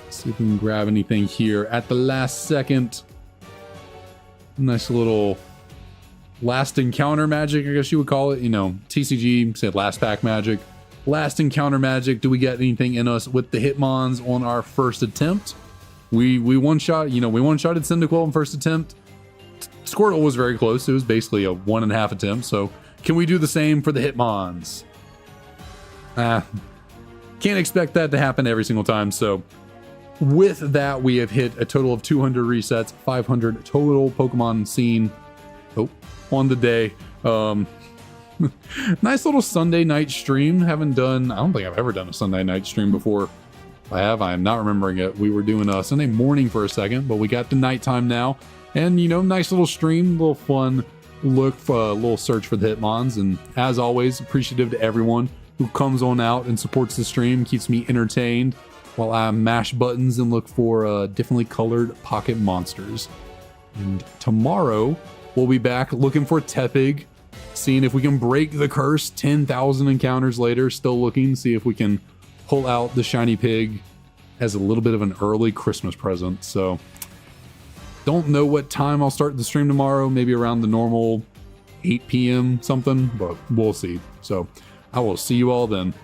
See if we can grab anything here at the last second. Nice little last encounter magic, I guess you would call it. You know, TCG said last pack magic. Last encounter magic. Do we get anything in us with the Hitmons on our first attempt? We one-shot, we one-shotted Cyndaquil on first attempt. Squirtle was very close. It was basically a 1.5 attempt. So can we do the same for the Hitmons? Can't expect that to happen every single time. So with that, we have hit a total of 200 resets, 500 total Pokemon seen on the day. Nice little Sunday night stream. I don't think I've ever done a Sunday night stream before. If I have, I am not remembering it. We were doing a Sunday morning for a second, but we got to nighttime now. And, nice little stream, little fun look for a little search for the Hitmons. And as always, appreciative to everyone who comes on out and supports the stream, keeps me entertained while I mash buttons and look for differently colored pocket monsters. And tomorrow, we'll be back looking for Tepig, seeing if we can break the curse 10,000 encounters later, still looking, see if we can pull out the shiny pig as a little bit of an early Christmas present. So don't know what time I'll start the stream tomorrow, maybe around the normal 8 p.m. something, but we'll see. So I will see you all then.